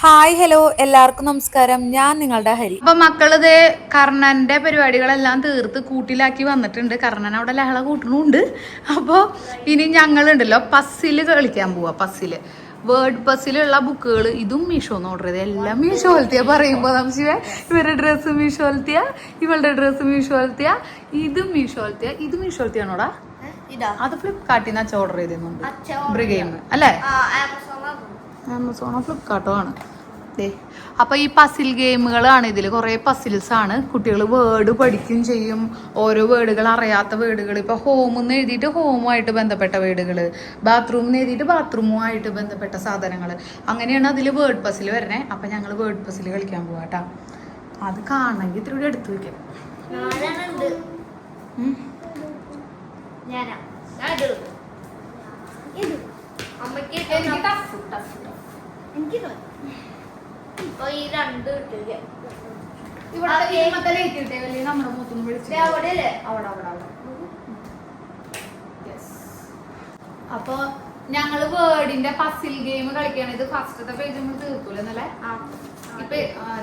Hi hello എല്ലാവർക്കും നമസ്കാരം. ഞാൻ നിങ്ങളുടെ ഹരി. അപ്പൊ മക്കളിത് കർണന്റെ പരിപാടികളെല്ലാം തീർത്ത് കൂട്ടിലാക്കി വന്നിട്ടുണ്ട്. കർണൻ അവിടെ ലഹള കൂട്ടണുണ്ട്. അപ്പോൾ ഇനി ഞങ്ങളുണ്ടല്ലോ പസ്സില് കളിക്കാൻ പോവാ. പസ്സില് വേർഡ് പസ്സിലുള്ള ബുക്കുകൾ ഇതും മീഷോന്ന് ഓർഡർ ചെയ്ത് എല്ലാം മീഷോ പോലത്തെയാ. പറയുമ്പോ നമുക്ക് ഇവരുടെ ഡ്രസ്സ് മീഷോ പോലത്തെയ, ഇവളുടെ ഡ്രസ്സ് മീഷോ പോലത്തെയ, ഇതും മീഷോ പോലത്തെയ. ഇത് മീഷോ പോലത്തെയാണോടാ? അത് ഫ്ലിപ്കാർട്ടിൽ നിന്ന് അച്ഛൻ ഓർഡർ ചെയ്തിരുന്നുണ്ട്. ബ്രിഗെയിം അല്ലേ? ആമസോണോ ഫ്ലിപ്കാർട്ടോ ആണ്. അപ്പൊ ഈ പസിൽ ഗെയിമുകളാണ്. ഇതിൽ കുറെ പസിൽസ് ആണ്. കുട്ടികൾ വേർഡ് പഠിക്കും ചെയ്യും. ഓരോ വേർഡുകൾ അറിയാത്ത വേർഡുകൾ, ഇപ്പൊ ഹോം എന്ന് എഴുതിയിട്ട് ഹോമുമായിട്ട് ബന്ധപ്പെട്ട വേർഡുകൾ, ബാത്റൂം എന്ന് എഴുതിയിട്ട് ബാത്റൂമുമായിട്ട് ബന്ധപ്പെട്ട സാധനങ്ങൾ, അങ്ങനെയാണ് അതിൽ വേർഡ് പസിൽ വരണേ. അപ്പൊ ഞങ്ങൾ വേർഡ് പസിൽ കളിക്കാൻ പോവാട്ടാ. അത് കാണണമെങ്കിൽ ഇത്തിരി കൂടി എടുത്തു വെക്കാം. അപ്പൊ ഞങ്ങള് വേർഡിന്റെ പസിൽ ഗെയിം കളിക്കാണ്. ഇത് ഫസ്റ്റത്തെ പേജ് നമ്മൾ തീർക്കൂല എന്നല്ലേ? ഇപ്പൊ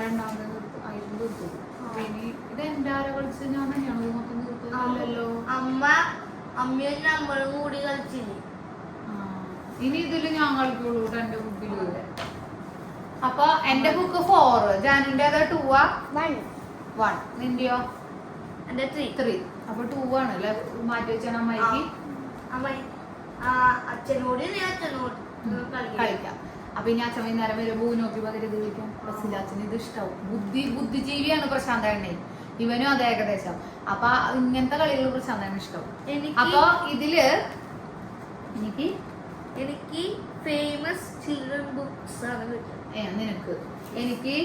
രണ്ടാമത്തെ തീർത്തു. ഇനി ഇത് എന്റെ ആരോ കളിച്ച് ഞാൻ തന്നെയാണോ മൊത്തം തീർത്തല്ലോ? അമ്മയും നമ്മളും കൂടി കളിച്ചില്ലേ. ഇനി ഇതില് ഞാൻ കളിക്കുള്ളൂ എന്റെ ബുക്കില്. അപ്പൊ എന്റെ ബുക്ക് 4, ജാനുന്റെ 2 1, നിന്റെയോ? എന്റെ 3. അപ്പൊ 2 ആണ് അല്ലെ മാറ്റി വെച്ചാണ് അമ്മയ്ക്ക്. അച്ഛനോട് കളിക്കാം. അപ്പൊ ഇനി അച്ഛൻ വൈകുന്നേരം വരെ ഭൂ നോക്കി പകരം ഇത് കളിക്കാം. ബസ്സിൽ അച്ഛന് ഇത് ഇഷ്ടാവും. ബുദ്ധിജീവിയാണ് പ്രശാന്ത എണ്ണേ. ഇവനും അത് ഏകദേശം. അപ്പൊ ഇങ്ങനത്തെ കളികൾ പ്രശാന്താണ് ഇഷ്ടം. അപ്പൊ ഇതില് എനിക്ക് ഫേമസ് ചിൽഡ്രൻ ബുക്സ് ആണ്. നിനക്ക് എനിക്ക്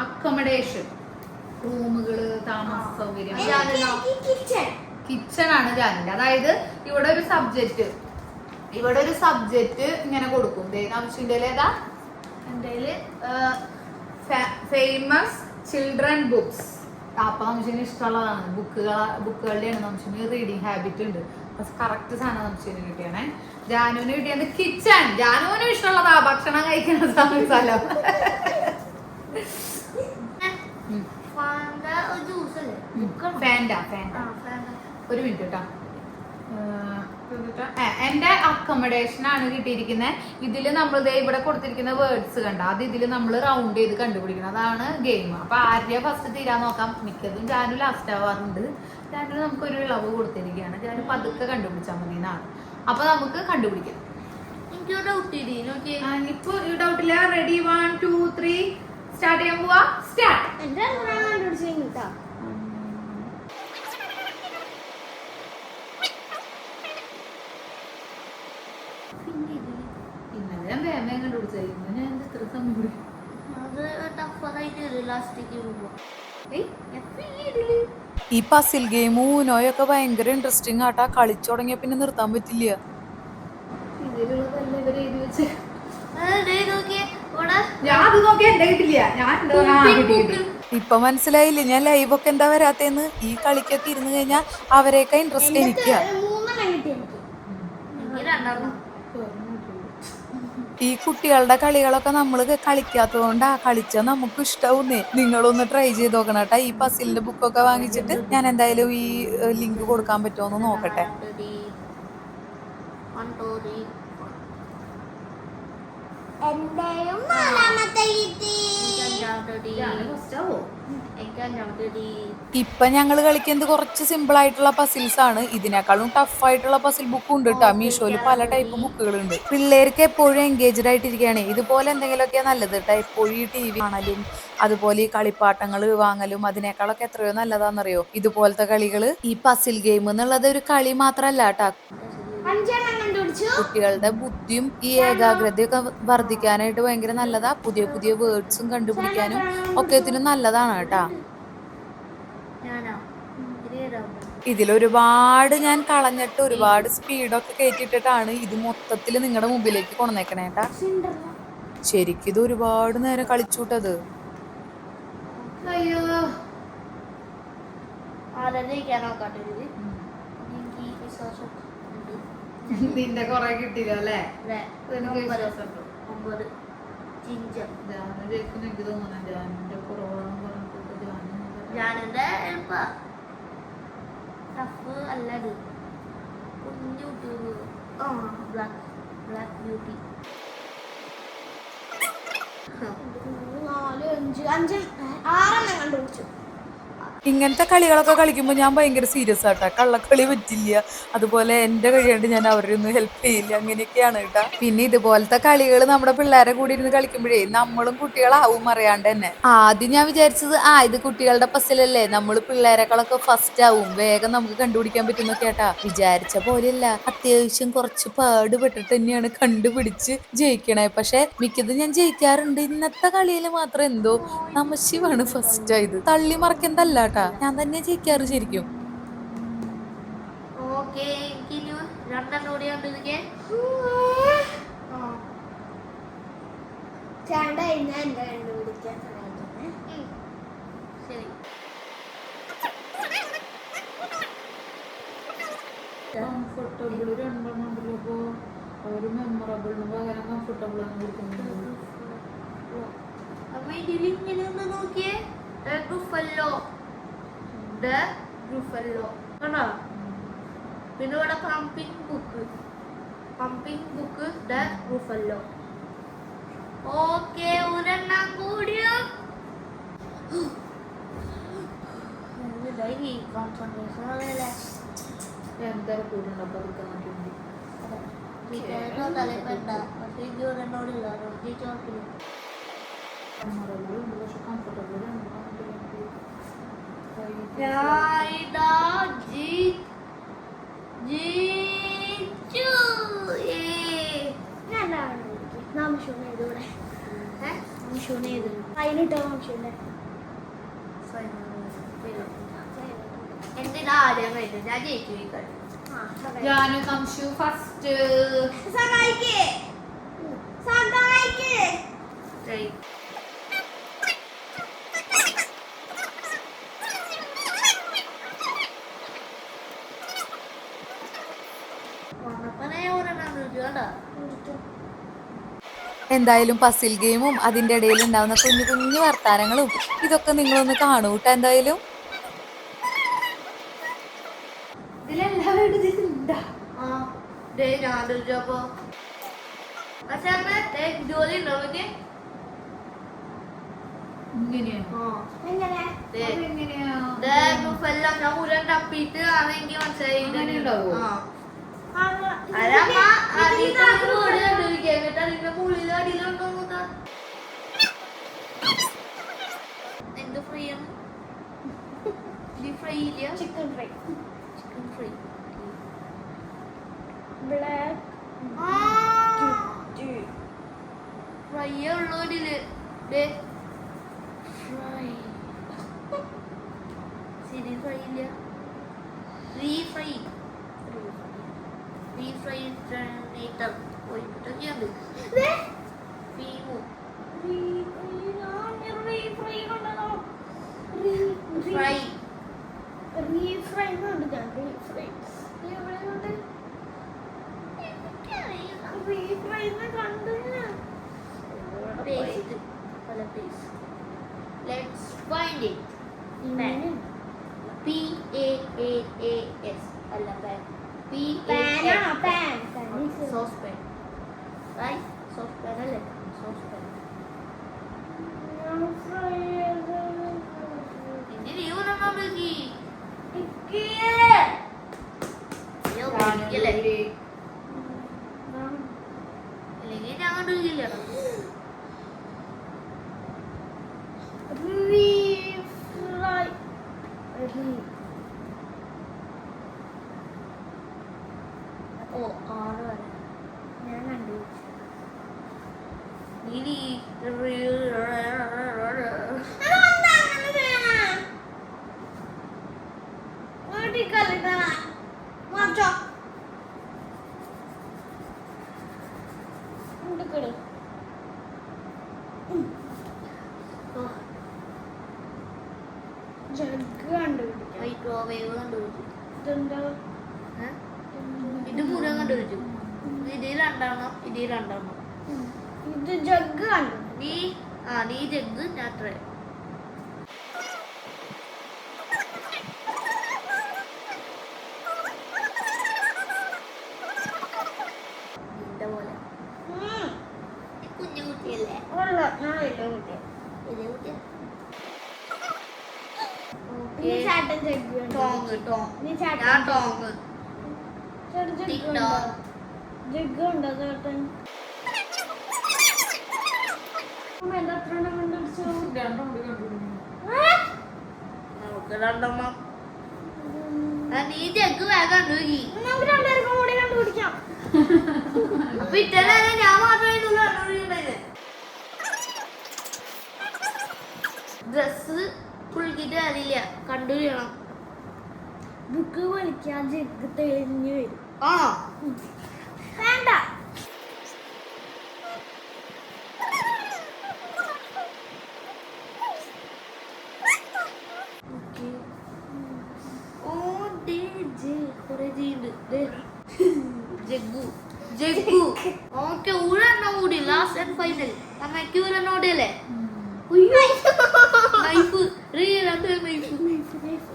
അക്കോമഡേഷൻ, റൂമുകള്, താമസ സൗകര്യം, കിച്ചൺ ആണ് ജാനിന്റെ. അതായത് ഇവിടെ ഒരു സബ്ജക്റ്റ് ഇങ്ങനെ കൊടുക്കും. നംഷിന്റെ ഏതാ? എന്റെ ഫേമസ് ചിൽഡ്രൻ ബുക്സ്. അപ്പൊ നംഷിന് ഇഷ്ടമുള്ളതാണ്. ബുക്കുകളുടെയാണ്. നംഷിന് റീഡിങ് ഹാബിറ്റ് ഉണ്ട്. കറക്റ്റ് സാധനം നംഷിന് കിട്ടിയാണേ. ജാനുവിന് കിട്ടിയത് കിച്ചൺ. ജാനുവിന് ഇഷ്ടമുള്ളതാ ഭക്ഷണം കഴിക്കുന്ന സ്ഥലം. ഒരു മിനിറ്റ് കേട്ടോ. എന്റെ അക്കോമഡേഷൻ ആണ് കിട്ടിയിരിക്കുന്നത്. ഇതില് നമ്മൾ ഇവിടെ കൊടുത്തിരിക്കുന്ന വേർഡ്സ് കണ്ട, അത് ഇതില് നമ്മൾ റൗണ്ട് ചെയ്ത് കണ്ടുപിടിക്കണം. അതാണ് ഗെയിം. അപ്പൊ ആര്യ ഫസ്റ്റ് തീരാൻ നോക്കാം. മിക്കതും ജാനു ലാസ്റ്റ് ആവാറുണ്ട്. ജാനു നമുക്കൊരു ഇളവ് കൊടുത്തിരിക്കുകയാണ്. ജാനു പതുക്കെ കണ്ടുപിടിച്ചാൽ മതി എന്നാണ്. അപ്പൊ നമുക്ക് കണ്ടുപിടിക്കാം. എനിക്ക് ഇപ്പൊ ഡൗട്ടില്ല. റെഡി 1 2 3 സ്റ്റാർട്ട് ചെയ്യാൻ പോവാ. സ്റ്റാർട്ട്. ഈ പസിൽ ഗെയിം ഊനോയൊക്കെ ഭയങ്കര ഇൻട്രസ്റ്റിംഗ് ആട്ടാ. കളിച്ചു തുടങ്ങിയ പിന്നെ നിർത്താൻ പറ്റില്ല. ഇപ്പൊ മനസ്സിലായില്ലേ ഞാൻ ലൈവൊക്കെ എന്താ വരാത്തേന്ന്? ഈ കളിക്കൊക്കെ ഇരുന്ന് കഴിഞ്ഞാൽ അവരെയൊക്കെ ഇൻട്രസ്റ്റ് എനിക്കാ. ഈ കുട്ടികളുടെ കളികളൊക്കെ നമ്മൾ കളിക്കാത്തത് കൊണ്ടാ. കളിച്ചാൽ നമുക്ക് ഇഷ്ടാവുന്നേ. നിങ്ങളൊന്ന് ട്രൈ ചെയ്ത് നോക്കണം കേട്ടാ. ഈ പസിലിന്റെ ബുക്കൊക്കെ വാങ്ങിച്ചിട്ട് ഞാൻ എന്തായാലും ഈ ലിങ്ക് കൊടുക്കാൻ പറ്റുമോന്ന് നോക്കട്ടെ. ഇപ്പൊ ഞങ്ങൾ കളിക്കുന്നത് കുറച്ച് സിമ്പിൾ ആയിട്ടുള്ള പസിൽസ് ആണ്. ഇതിനേക്കാളും ടഫ് ആയിട്ടുള്ള പസിൽ ബുക്ക് ഉണ്ട് കേട്ടോ. മീഷോയില് പല ടൈപ്പ് ബുക്കുകളുണ്ട്. പിള്ളേർക്ക് എപ്പോഴും എൻഗേജ്ഡ് ആയിട്ടിരിക്കുകയാണ്. ഇതുപോലെ എന്തെങ്കിലുമൊക്കെ നല്ലത് കേട്ടോ. എപ്പോഴും ഈ TV കാണലും അതുപോലെ ഈ കളിപ്പാട്ടങ്ങൾ വാങ്ങലും അതിനേക്കാളൊക്കെ എത്രയോ നല്ലതാണെന്നറിയോ ഇതുപോലത്തെ കളികള്. ഈ പസിൽ ഗെയിം എന്നുള്ളത് ഒരു കളി മാത്രല്ല കേട്ടോ. കുട്ടികളുടെ ബുദ്ധിയും ഈ ഏകാഗ്രതയൊക്കെ വർദ്ധിക്കാനായിട്ട് ഭയങ്കര നല്ലതാ. പുതിയ പുതിയ വേർഡ്സും കണ്ടുപിടിക്കാനും ഒക്കെ ഇതിനും നല്ലതാണ് കേട്ടാ. ഇതിലൊരുപാട് ഞാൻ കളഞ്ഞിട്ട് ഒരുപാട് സ്പീഡൊക്കെ കയറ്റിയിട്ടിട്ടാണ് ഇത് മൊത്തത്തിൽ നിങ്ങളുടെ മുമ്പിലേക്ക് കൊണ്ടുവന്നേക്കണേട്ടാ. ശരിക്കും ഇത് ഒരുപാട് നേരം കളിച്ചൂട്ടത്. അയ്യോ നിന്റെ കൊറേ കിട്ടിയില്ല അല്ലേ? ജിഞ്ചർ. എനിക്ക് തോന്നുന്നു ജാനിന്റെ കുറവാണെന്ന് പറഞ്ഞിട്ട് ഞാനെന്റെ എളുപ്പ ടഫ് അല്ലത് കുഞ്ഞു ബ്ലാക്ക് ബ്യൂട്ടി. 4 5 6 കണ്ടുപിടിച്ചു. ഇങ്ങനത്തെ കളികളൊക്കെ കളിക്കുമ്പോൾ ഞാൻ ഭയങ്കര സീരിയസ് ആട്ടാ. കള്ളക്കളി പറ്റില്ല, അതുപോലെ എന്റെ കഴിയാണ്ട് ഞാൻ അവരെ ഒന്നും ഹെൽപ്പ് ചെയ്യില്ല, അങ്ങനെയൊക്കെയാണ് കേട്ടാ. പിന്നെ ഇതുപോലത്തെ കളികൾ നമ്മുടെ പിള്ളേരെ കൂടി ഇരുന്ന് കളിക്കുമ്പോഴേ നമ്മളും കുട്ടികളാവും അറിയാണ്ട് തന്നെ. ആദ്യം ഞാൻ വിചാരിച്ചത് ഇത് കുട്ടികളുടെ പസിലല്ലേ, നമ്മൾ പിള്ളേരെക്കാളൊക്കെ ഫസ്റ്റ് ആവും, വേഗം നമുക്ക് കണ്ടുപിടിക്കാൻ പറ്റുന്നൊക്കെ ആട്ടാ. വിചാരിച്ച പോലെയല്ല, അത്യാവശ്യം കുറച്ച് പാടുപെട്ടിട്ട് തന്നെയാണ് കണ്ടുപിടിച്ച് ജയിക്കണേ. പക്ഷെ മിക്കതും ഞാൻ ജയിക്കാറുണ്ട്. ഇന്നത്തെ കളിയിൽ മാത്രം എന്തോ നമശിവാണ് ഫസ്റ്റ് ആയത്. തള്ളി മറക്കുന്നതല്ല, ഞാൻ തന്നെ ജയിക്കാറ് ശരിക്കും. ഓക്കെ, എനിക്കിനി 2 കൂടി കണ്ടിരിക്കേ. ചേട്ടൻ എന്നെ കണ്ടുപിടിക്കാൻ സഹായിക്കുന്നേ. ശരി. കംഫർട്ടബിൾ രണ്ടെണ്ണം ഉണ്ടല്ലോ. അപ്പൊ ഒരു മെമ്മറബിളിന് പകരം കംഫർട്ടബിൾ ആണ് കൊടുക്കുന്നത്. അപ്പൊ ഇതിൽ ഇങ്ങനെ ഒന്ന് നോക്കിയേ, ഗ്രുഫല്ലോ കണ്ടോ. പിന്നെ ഇവിടെ പമ്പിങ് ബുക്ക് ദ ഗ്രുഫല്ലോ. ഓക്കെ, ഒരെണ്ണം കൂടിയോ. കോൺസെൻട്രേഷൻ അതല്ലേ എന്താ കൂടുതൽ അപ്പൊ തലപ്പെട്ട. പക്ഷെ ഇത് ഒരെണ്ണോടില്ല, ചോക്കില്ല. മെമ്മറബിൾ ഉണ്ട്, പക്ഷെ കംഫർട്ടബിൾ എന്തിനാ ആദ്യം കഴിഞ്ഞു? ഞാൻ ജയിച്ചു ഈ കളി. ജാനു കംഷു ഫസ്റ്റ്. ശരി. എന്തായാലും പസിൽ ഗെയിമും അതിന്റെ ഇടയിൽ ഉണ്ടാവുന്ന കുഞ്ഞു കുഞ്ഞു വർത്താനങ്ങളും ഇതൊക്കെ നിങ്ങളൊന്ന് കാണൂട്ട. എന്തായാലും ജോലി ഉണ്ടോ നോക്കിയേ. ഞാൻ മുഴുവൻ തപ്പിട്ട് ആണെങ്കിൽ മനസ്സിലായി. എന്ത് ഫ്രൈ ആണ്? ഫ്രൈ ഇല്ല, chicken fry. Chicken fry. Black fry ഉള്ളൂരില് ഫ്രൈ. ശരി, ഫ്രൈ ഇല്ല. റീഫ്രൈ പോയിട്ടൊക്കെയുണ്ട്. ഫ്രൈ റീഫ്രൈ ഉണ്ട്. ഞാൻ റീഫ്രൈ കണ്ടു. പേസ്റ്റ് പല paste. Let's find it. PAAAS അല്ല, pan. Saucepan. Right, saucepan അല്ലേ? Saucepan. ഇനി നീ ഒരെണ്ണം വിളിക്ക്. അല്ലെങ്കിൽ ഞാൻ കണ്ടില്ല. ഓ, 6 വരെ ഞാൻ കണ്ടുപിടിച്ചു. ഇനി ജഗ് കണ്ടുപിടിക്കാം. മൈക്രോവേവ് കണ്ടുപിടിച്ചു. ഇതെന്താ? ഇത് മുഴുവൻ കണ്ടുപിടിച്ചു. ഇതിൽ 2 ഇത് 2. ഇത് ജഗ് കണ്ടുപിടിച്ചു. നീ ജഗ് ഞാൻ ട്രേ പോലെ കുഞ്ഞു കുട്ടിയല്ലേ ഉള്ള ഞാൻ വലിയ കുട്ടിയാ. വലിയ കുട്ടിയാ ഇനി ചേട്ടൻ ജഗ്ഗു ടോങ് ഇനി ചേട്ടൻ ഞാൻ ടോങ് ചേട്ടൻ ജഗ്ഗു ടിക് ഉണ്ടോ? ടോങ് ജഗ്ഗു ഉണ്ടോ ചേട്ടൻ? അമ്മ എന്താ അത്ര എണ്ണം കണ്ടുപിടിച്ചു? നമുക്ക് രണ്ടെണ്ണം നീ ജഗ് വേഗം കണ്ടുപോയി നമുക്ക് രണ്ടുപേർക്കും കൂടി കണ്ടുപിടിക്കാം. അപ്പൊ ഇട്ടല്ലേ ഞാൻ മാത്രമേ കണ്ടുപിടിക്കണ്ടേ ഡ്രസ് പുള്ളിക്കിട്ട് കാര്യമില്ല കണ്ടുപിടിക്കണം ബുക്ക് വലിക്കാൻ ജഗ്ഗ് തെളിഞ്ഞു വരും. ആണോ വേണ്ട ജഗ്ഗു ഓക്കെ ഊരെണ്ണം കൂടി ലാസ്റ്റ് ആൻഡ് ഫൈനൽ അമ്മയ്ക്ക് ഊരെണ്ണം കൂടിയല്ലേ നൈഫ് രണ്ട് നൈഫ്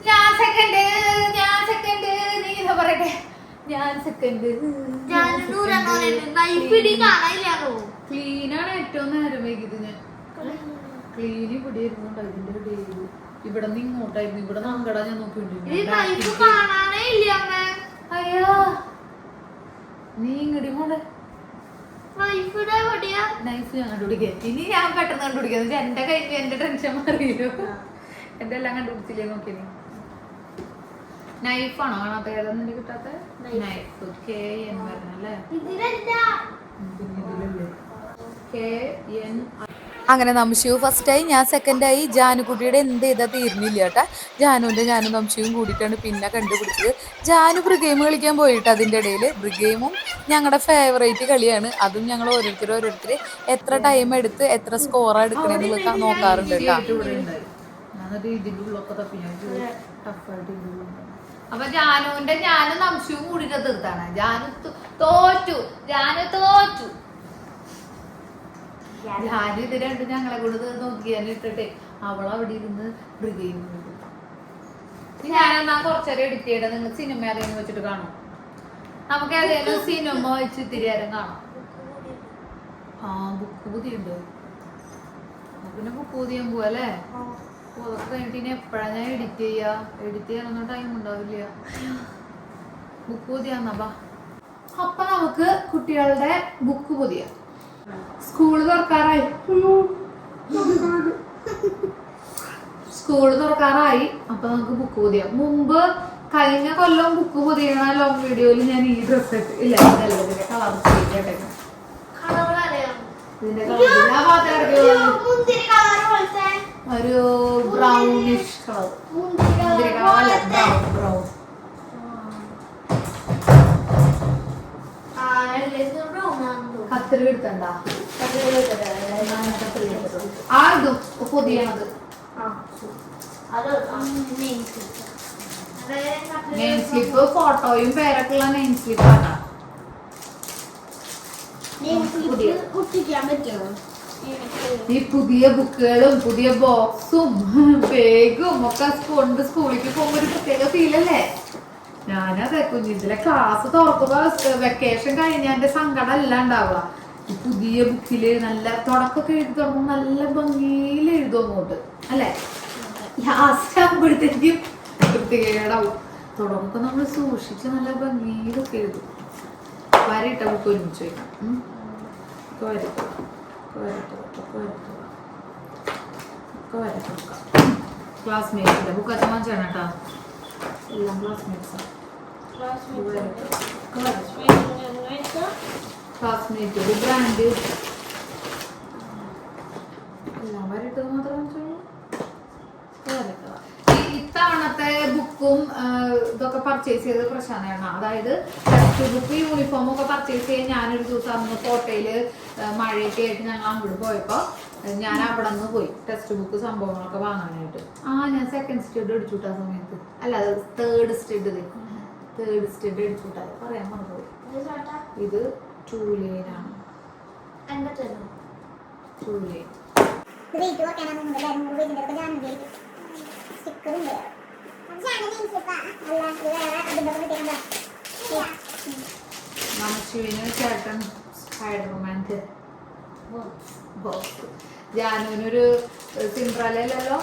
ഞാൻ സെക്കൻഡ് നീ ഇതാ പറയട്ടെ ഞാൻ സെക്കൻഡ് നൈഫ് ഇടി കാണാനില്ലാണോ ക്ലീനാണ് ഏറ്റവും നേരം വൈകിയത് ഞാൻ ക്ലീൻ ഇവിടെ ഇരുന്നുണ്ട് അതിന്റെ ഇടയിൽ ഇവിടെ നിന്ന് ഇങ്ങോട്ടായിരുന്നു ഇവിടെ നങ്കട ഞാൻ ഈ നൈഫ് കാണാനേ ഇല്ല അമ്മ അയ്യോ നീ ഇങ്ങടി മോളെ നൈഫിടെ എവിടെയാ നൈഫ് ഞാൻ കണ്ടുപിടിക്കാം ഇനി ഞാൻ പെട്ടെന്ന് കണ്ടുപിടിക്കാം എന്റെ കഴിഞ്ഞ് എന്റെ ടെൻഷൻ മാറിയോ എന്റെ എല്ലാം കണ്ടുപിടിച്ചില്ലേ നോക്കി നീ നൈഫാണോ കാണാത്ത ഏതാ കിട്ടാത്ത നൈഫ് കെ എൻ പറഞ്ഞല്ലേ കെ എൻ അങ്ങനെ നംശിവ് ഫസ്റ്റായി ഞാൻ സെക്കൻഡായി. ജാനുകുട്ടിയുടെ എന്ത് ചെയ്താൽ തീർന്നില്ല കേട്ടാ. ഞാനും നംശിവും കൂടിയിട്ടാണ് പിന്നെ കണ്ടുപിടിച്ചത്. ജാനു ബ്രിഗെയിം കളിക്കാൻ പോയിട്ട് അതിൻ്റെ ഇടയിൽ ബ്രിഗെയിമും ഞങ്ങളുടെ ഫേവറേറ്റ് കളിയാണ്. അതും ഞങ്ങൾ ഓരോരുത്തർ എത്ര ടൈം എടുത്ത് എത്ര സ്കോറാണ് എടുക്കണമെന്നുള്ളത് നോക്കാറുണ്ട് കേട്ടോ. അപ്പൊ ഞാനും നംശിവും കൂടിയിട്ട് തീർത്താണ്. ജാനു തോറ്റു ഞാനും ഇത് രണ്ടും ഞങ്ങളെ കൊണ്ട് നോക്കിയാനിട്ടിട്ടെ അവളവിടെ ഇരുന്ന് ബ്രിഗെയിം ഞാനെന്നാ കുറച്ചേരം എഡിറ്റ് ചെയ്യട്ടെ. നിങ്ങൾ സിനിമ ഏതെങ്കിലും വെച്ചിട്ട് കാണും. നമുക്ക് ഏതെങ്കിലും സിനിമ വെച്ച് ഇത്തിരി നേരം കാണാം. ആ ബുക്ക് പുതിയുണ്ട്. പിന്നെ ബുക്ക് പുതിയാൻ പോവല്ലേ? അതൊക്കെ കഴിഞ്ഞിട്ട് ഇനി എപ്പോഴാണ് ഞാൻ എഡിറ്റ് ചെയ്യാനൊന്നും ടൈം ഉണ്ടാവില്ല. ബുക്ക് പുതിയാന്നാ. അപ്പൊ നമുക്ക് കുട്ടികളുടെ ബുക്ക് പുതിയ സ്കൂള് തുറക്കാറായി. അപ്പൊ നമുക്ക് ബുക്ക് പുതിയ മുമ്പ് കഴിഞ്ഞ കൊല്ലം ബുക്ക് പുതിയണ ലോങ് വീഡിയോയിൽ ഞാൻ ഈ ഡ്രസ് ഇല്ല ഇതിന്റെ കളർ ഒരു ബ്രൗണിഷ് കളർ ബ്രൗൺ കത്തിരി എടുത്തണ്ട ആ ഇതും പുതിയത് നെയിം സ്ലിപ്പ് ഫോട്ടോയും പേരൊക്കെ ഉള്ള നെയിം സ്ലിപ്പ് ആണ്. ഈ പുതിയ ബുക്കുകളും പുതിയ ബോക്സും ബാഗും ഒക്കെ കൊണ്ട് സ്കൂളിലേക്ക് പോകുമ്പോ ഒരു പ്രത്യേക ഫീലല്ലേ. ഞാനതെ കുഞ്ഞിതിലെ ക്ലാസ് തുറക്കുമ്പോ വെക്കേഷൻ കഴിഞ്ഞാന്റെ സങ്കടം അല്ല ഉണ്ടാവുക. ഈ പുതിയ ബുക്കില് നല്ല തുടക്കമൊക്കെ എഴുതി തുടങ്ങുമ്പോ നല്ല ഭംഗിയിൽ എഴുതും അങ്ങോട്ട് അല്ലെ. ലാസ്റ്റ് ആകുമ്പോഴത്തേക്കും വൃത്തികേടാവും. തുടങ്ങുമ്പോ നമ്മൾ സൂക്ഷിച്ച് നല്ല ഭംഗിയിലൊക്കെ എഴുതും. വരയിട്ട ബുക്ക് ഒരുമിച്ച് വയ്ക്കാം. ക്ലാസ്മേറ്റ്സിന്റെ ബുക്ക് അച്ഛൻ വാങ്ങിച്ചാണ് കേട്ടോ. എല്ലാം ക്ലാസ്മേറ്റ്സാണ്. ക്ലാസ്മേറ്റ് ഒരു ബ്രാൻഡ് എല്ലാം വരട്ടത് മാത്രം ഇത്തവണത്തെ ബുക്കും ഇതൊക്കെ പർച്ചേസ് ചെയ്തത് പ്രശാന്താണ്. അതായത് ടെക്സ്റ്റ് ബുക്ക് യൂണിഫോം ഒക്കെ പർച്ചേസ് ചെയ്യാൻ ഞാനൊരു ദിവസം അന്ന് കോട്ടയില് മഴയൊക്കെ ആയിട്ട് ഞങ്ങൾ അങ്ങോട്ട് പോയപ്പോ ഞാൻ അവിടെ നിന്ന് പോയി ടെക്സ്റ്റ് ബുക്ക് സംഭവങ്ങളൊക്കെ വാങ്ങാനായിട്ട്. ഞാൻ സെക്കൻഡ് സ്റ്റഡ് അടിച്ചുവിട്ട സമയത്ത്, അല്ല തേർഡ് സ്റ്റഡ് അടിച്ചുവിട്ടാ പറയാൻ മറന്നുപോയി. ഇത് 2 ലൈനാണ്. 2 ലൈൻ മനശുവിന് ചേട്ടൻ സ്പൈഡർമാൻ്റെ ബോക്സ്. ജാനുവിനൊരു സിൻഡ്രല്ലല്ലോ,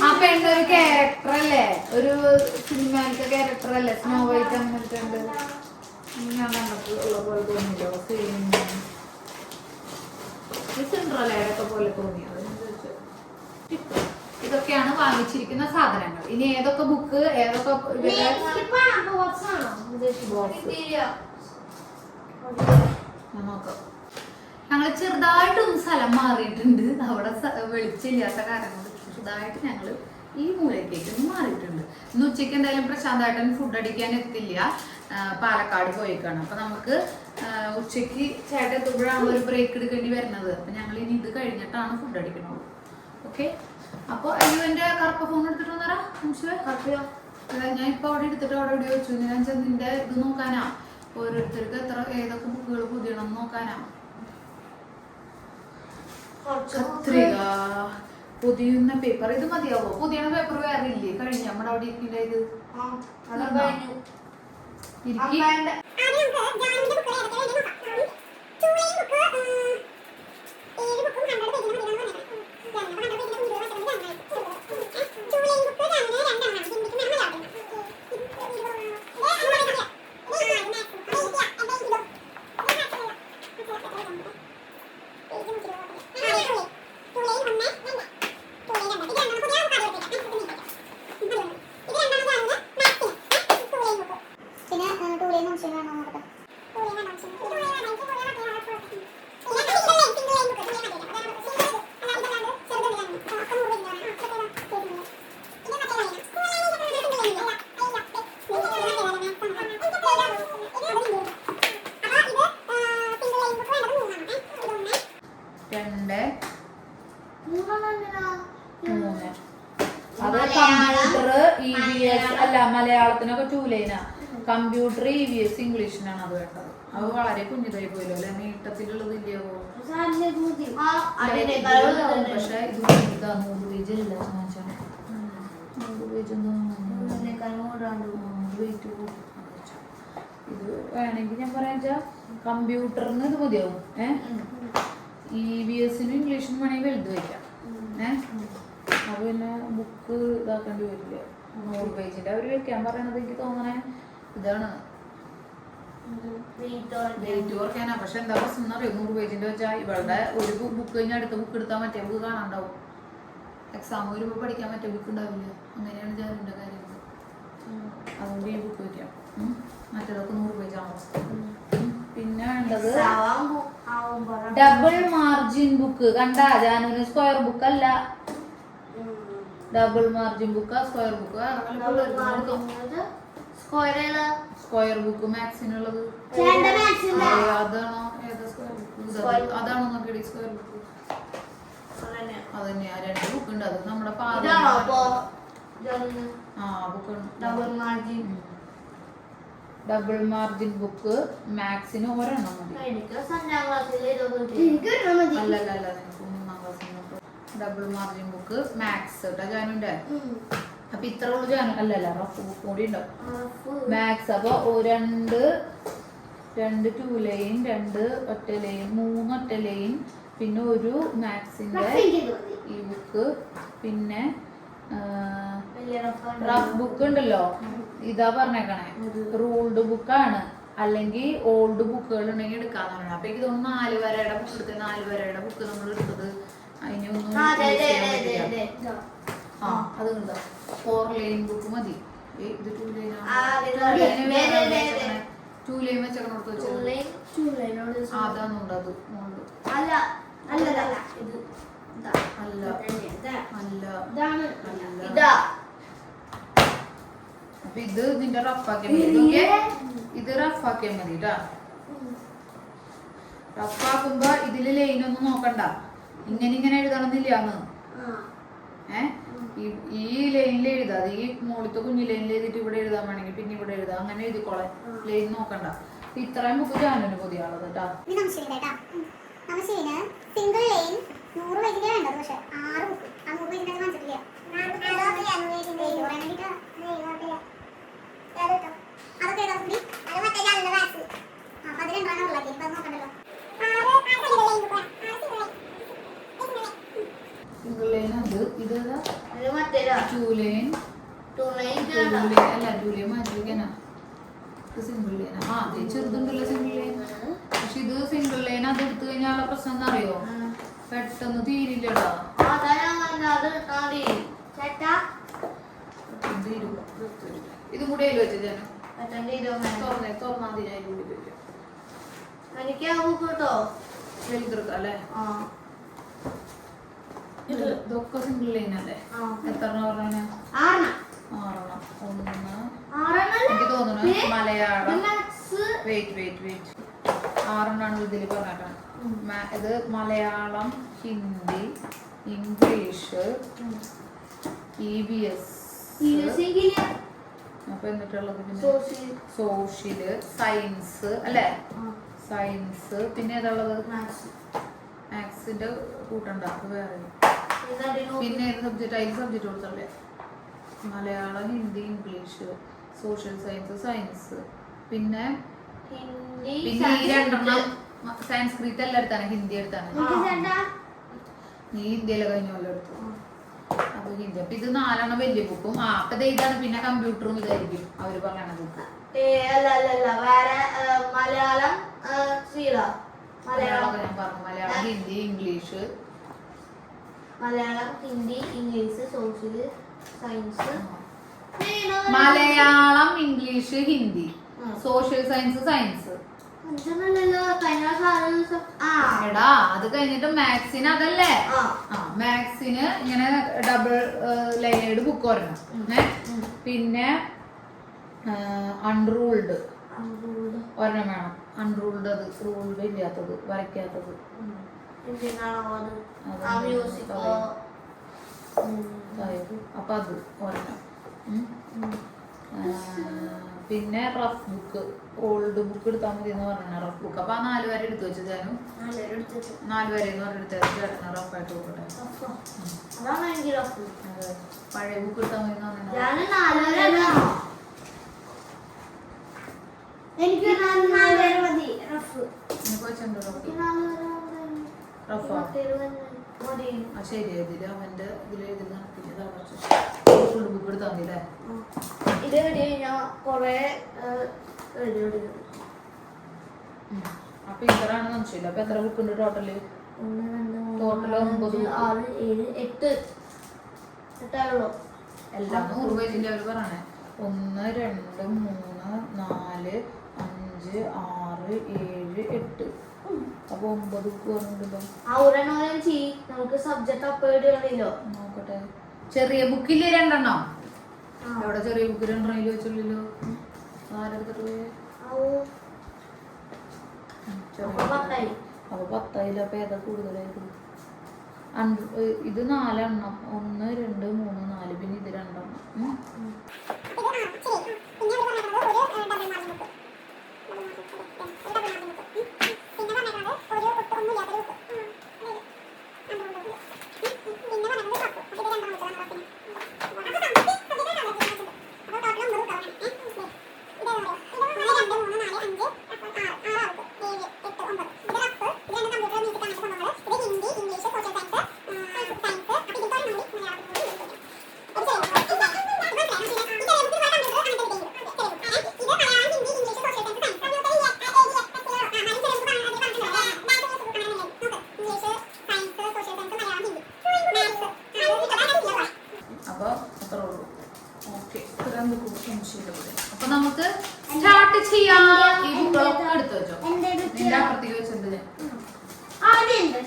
ആ പെണ്ണൊരു ക്യാരക്ടർ അല്ലേ, ഒരു സിനിമാനിക്ക ക്യാരക്ടർ അല്ലേ, സ്നോ വൈറ്റ് അങ്ങനത്തെ ഉണ്ട്. ഞാൻ നമുക്ക് ഉള്ള പോലെ തോന്നില്ലോ, സിൻഡ്രല്ലയുടെ പോലെ തോന്നി. ഇതൊക്കെയാണ് വാങ്ങിച്ചിരിക്കുന്ന സാധനങ്ങൾ. ഇനി ഏതൊക്കെ ബുക്ക് ഏതൊക്കെ ഞാൻ നോക്കാം. ഞങ്ങൾ ചെറുതായിട്ടൊന്ന് സ്ഥലം മാറിയിട്ടുണ്ട്. അവിടെ വെളിച്ചില്ലാത്ത കാരണം കൊണ്ട് ചെറുതായിട്ട് ഞങ്ങൾ ഈ മൂലക്കേക്ക് മാറിയിട്ടുണ്ട്. ഇന്ന് ഉച്ചയ്ക്ക് എന്തായാലും പ്രശാന്തായിട്ടൻ ഫുഡ് അടിക്കാൻ എത്തില്ല, പാലക്കാട് പോയേക്കാണ്. അപ്പൊ നമുക്ക് ഉച്ചയ്ക്ക് ചേട്ടൻ എത്തുമ്പോഴാണ് ഒരു ബ്രേക്ക് എടുക്കേണ്ടി വരുന്നത്. അപ്പൊ ഞങ്ങൾ ഇനി ഇത് കഴിഞ്ഞിട്ടാണ് ഫുഡ് അടിക്കണുള്ളൂ. ഓക്കെ, അപ്പൊ അയ്യോന്റെ കറുപ്പ ഫോൺ എടുത്തിട്ട് വന്നറാ ഞാൻ ഇപ്പൊ അവിടെ എടുത്തിട്ട് അവിടെ എവിടെ വെച്ചു. ഞാൻ നിന്റെ ഇത് നോക്കാനാ, ഓരോരുത്തർക്ക് ഏതൊക്കെ ബുക്കുകൾ പുതിയണം നോക്കാനാ. കത്രിക, പുതിയുന്ന പേപ്പർ, ഇത് മതിയാവോ? പുതിയ പേപ്പർ വേറെ ഇല്ലേ? കഴിഞ്ഞ നമ്മുടെ അവിടെ ഇരിക്കില്ല ഇത് മലയാളത്തിനൊക്കെ 2 ലൈനാ. കമ്പ്യൂട്ടർ EVS ഇംഗ്ലീഷിനാണ് അത് വേണ്ടത്. അത് വളരെ കുഞ്ഞിതായി പോയല്ലോ അല്ലെ, നീട്ടത്തിലുള്ളത് ഇല്ലയോ? പക്ഷെ ഇത് 100 പേജ് അല്ല, 100 പേജ് ഒന്നും ഇത് വേണമെങ്കിൽ ഞാൻ പറയാ കമ്പ്യൂട്ടറിന് ഇത് മതിയാവും. EVSനും ഇംഗ്ലീഷിനും വേണമെങ്കിൽ വലുത് വയ്ക്കാം. അത് പിന്നെ ബുക്ക് ഇതാക്കേണ്ടി വരില്ല. 100 പേജിന്റെ അവർ വെക്കാൻ പറയണത് എനിക്ക് തോന്നണേ ഇതാണ് ഡേറ്റ് ഓർക്കാനാ. പക്ഷെ എന്താ പ്രശ്നം എന്നറിയോ, 100 പേജിന്റെ വെച്ചാൽ ഇവളുടെ ഒരു ബുക്ക് കഴിഞ്ഞാൽ അടുത്ത ബുക്ക് എടുത്താൽ മറ്റേ ബുക്ക് കാണാണ്ടാവും. എക്സാം വരുമ്പോൾ പഠിക്കാൻ മറ്റേ ബുക്ക് ഉണ്ടാവില്ല. അങ്ങനെയാണ് ജാനുവിന്റെ കാര്യങ്ങൾ. അതുകൊണ്ട് ഈ ബുക്ക് വയ്ക്കാം. മറ്റേതൊക്കെ 100 പേജാണോ. പിന്നെ വേണ്ടത് ഡബിൾ മാർജിൻ ബുക്ക്. കണ്ടാ, ജാനുവിന് സ്ക്വയർ ബുക്ക് അല്ല, double margin book. Square book square book മാത്സിനുള്ളത് അതാണോ? ഏതാ സ്ക്വയർ ബുക്ക്? അതാണോ നോക്കിയത്? സ്ക്വയർ ബുക്ക് അതന്നെയാ. 2 ബുക്ക് ഉണ്ട്. അത് നമ്മുടെ ഡബിൾ മാർജിൻ ബുക്ക് മാത്സിന് ഒരെണ്ണം മതി. അല്ലല്ല, നിനക്ക് 3ാം ക്ലാസ്സിൽ ഡബിൾ മാർജിൻ ബുക്ക് മാത്സ് കേട്ടോ ജാനുന്റെ. അപ്പൊ ഇത്ര ഉള്ളു ജാനു. അല്ലല്ല, റഫ് ബുക്ക് കൂടി ഉണ്ടാവും മാത്സ്. അപ്പൊ 2 2 ലൈൻ, 2 ഒറ്റ ലൈൻ, 3 ഒറ്റ ലൈൻ, പിന്നെ ഒരു മാത്സിന്റെ ഈ ബുക്ക്, പിന്നെ റഫ് ബുക്ക് ഉണ്ടല്ലോ. ഇതാ പറഞ്ഞേക്കണേ, റൂൾഡ് ബുക്കാണ്. അല്ലെങ്കിൽ ഓൾഡ് ബുക്കുകൾ ഉണ്ടെങ്കിൽ എടുക്കാന്ന് പറഞ്ഞത്. അപ്പൊ എനിക്ക് തോന്നുന്നു 4 വരയുടെ ബുക്ക് എടുത്തത്. 4 വരയുടെ ബുക്ക് നമ്മൾ എടുത്തത് അതിനൊന്നും അത് കണ്ടോ. 4 ലൈൻ ബുക്ക് മതി. ഇത് 2 ലൈൻ 2 ലൈൻ വെച്ചോട്ട് വെച്ചത് അതാന്നുണ്ട്. അത് അല്ല അല്ല അല്ല അല്ല അല്ല. അപ്പൊ ഇത് നിന്റെ റഫാക്കിയാൽ മതി. ഇത് റഫാക്കിയാൽ മതി കേട്ടാ. ടഫാക്കുമ്പോ ഇതില് ലൈനൊന്നും നോക്കണ്ട, ഇങ്ങനെ എഴുതണമെന്നില്ലാന്ന്. ഈ ലൈനിൽ എഴുതാതെ ഈ മുകളിലത്തെ കുഞ്ഞു ലൈനിൽ എഴുതിട്ട് ഇവിടെ എഴുതാൻ വേണമെങ്കിൽ പിന്നെ ഇവിടെ എഴുതാം, അങ്ങനെ എഴുതിക്കോളെ, ലൈൻ നോക്കണ്ട. ഇത്രയും ബുക്ക് ജാനുവിന് പുതിയാളത് കേട്ടാ. സിംഗിൾ ലൈൻ 100 പേജിന്റെ വേണ്ടത്, പക്ഷെ 6 ബുക്ക് ആ 100 പേജിന്റെ കാണിച്ചിട്ടില്ല. അതൊക്കെ ഏതാ കൂടി? അത് മറ്റേ ജാലിന്റെ വാക്സ്. അപ്പൊ അത് രണ്ടാണ് ഉള്ളത്, ഇപ്പൊ അത് നോക്കണ്ടല്ലോ. സിംഗിൾ ലൈൻ അത് ഇതേതാ? ഇത് മറ്റേതാ 2 ലൈൻ. 2 ലൈൻ അല്ല 2 ലൈൻ മാറ്റിരിക്കാനാ. ഇത് സിംഗിൾ ലൈൻ. ആ അത് ചെറുതുണ്ടല്ലോ സിംഗിൾ ലൈൻ. പക്ഷെ ഇത് സിംഗിൾ ലൈൻ അത് എടുത്തു കഴിഞ്ഞാലുള്ള പ്രശ്നം എന്താ അറിയോ, പെട്ടെന്ന് തീരില്ലടാ. തീരും. ഇതും കൂടെ അതിൽ വെച്ച് ഞാൻ തുറന്നാതിനായി കൂടി വരും. എനിക്ക് ആ ബുക്ക് കേട്ടോ വലുതെടുക്കാം അല്ലേ? ഇതൊക്കെ സിംഗിൾ ലൈൻ അല്ലേ? എത്ര പറഞ്ഞ? 6. എനിക്ക് തോന്നുന്നു മലയാളം. വെയിറ്റ് 6 ഇതിൽ പറഞ്ഞേക്കണം. ഇത് മലയാളം, ഹിന്ദി, ഇംഗ്ലീഷ്, EVS. അപ്പൊ എന്നിട്ടുള്ളത് പിന്നെ സോഷ്യല്, സയൻസ് അല്ലേ? സയൻസ്. പിന്നെ ഏതാള്ളത്? മാത്സിന്റെ കൂട്ടണ്ട, അത് വേറെ. പിന്നെ ഏത് സബ്ജക്റ്റ്? അതിന് സബ്ജക്റ്റ് കൊടുത്തല്ലേ? Malayalam, Hindi, English, social science, science. പിന്നെ ഈ 2 സംസ്കൃത് എല്ലാം എടുത്താണ്, ഹിന്ദി എടുത്താണ്. നീ ഹിന്ദിയിലെ കഴിഞ്ഞ പോലെ എടുത്തു. അപ്പൊ ഹിന്ദി. അപ്പൊ ഇത് 4 വലിയ ബുക്കും. അപ്പൊ ഇതാണ്. പിന്നെ കമ്പ്യൂട്ടറും ഇതായിരിക്കും അവര് പറയണ ബുക്ക്. മലയാളം മലയാളം ഞാൻ പറഞ്ഞു. Malayalam, Hindi, English. Malayalam, Hindi, English, social, science. Malayalam, English, Hindi, social science, science. എടാ അത് കഴിഞ്ഞിട്ട് മാത്സിന് അതല്ലേ? മാത്സിന് ഇങ്ങനെ ഡബിൾ ലൈനേഡ് ബുക്ക് വരണം. പിന്നെ അൺറൂൾഡ് ഒരെണ്ണം വേണം. അൺറൂൾഡ്, അത് റൂൾഡ് ഇല്ലാത്തത്, വരയ്ക്കാത്തത്. അപ്പൊ അത് ഒരെണ്ണം. പിന്നെ റഫ് ബുക്ക്, ഓൾഡ് ബുക്ക് എടുത്താൽ മതി എന്ന് പറഞ്ഞ റഫ് ബുക്ക്. അപ്പൊ ആ 4 വരെ എടുത്തു വെച്ചു ഞാനും. 4 വരെ എന്ന് പറഞ്ഞെടുത്ത റഫായിട്ട് നോക്കട്ടെ. പഴയ ബുക്ക് എടുത്താൽ മതി എന്ന് പറഞ്ഞാൽ എനിക്ക് 4 വരെ മതി. റഫ് റഫാ ശരി. ഇതില് അവന്റെ ഇതിൽ എഴുതി നടത്തില്ല. ഫുൾ ബുക്ക് എടുത്താൽ മതി അല്ലേ? ഇത് കഴിഞ്ഞാൽ കൊറേ അപ്പൊ ഇത്രയാണ് സംശയമില്ല. അപ്പൊ എത്ര ബുക്ക് ഉണ്ട് ടോട്ടല്? 9, 6, 7, 8 എല്ലാം 100 പേജിന്റെ അവര് പറയണേ. 1, 2, 3, 4, 5, 6, 7, 8. അപ്പൊ 9 ബുക്ക് വന്നിട്ടുണ്ടല്ലോ. നമുക്ക് സബ്ജക്ട് അപ്പോ നോക്കട്ടെ. ചെറിയ ബുക്കില് 2 എവിടെ? ചെറിയ ബുക്ക് 2 വെച്ചുള്ളൂ. ആരെടുത്തിട്ട് പോയേ? അപ്പൊ 10. അപ്പൊ ഏതാ കൂടുതലായത്? ഇത് 4 1, 2, 3, 4. പിന്നെ ഇത് 2. അപ്പൊ നമുക്ക് സ്റ്റാർട്ട് ചെയ്യാം. ഈ ബുക്കുകളൊക്കെ എടുത്തു വെച്ചോ. നിന്റെ അപ്പുറത്തേക്ക് വെച്ചിട്ടുണ്ട്. ആരെടുത്ത്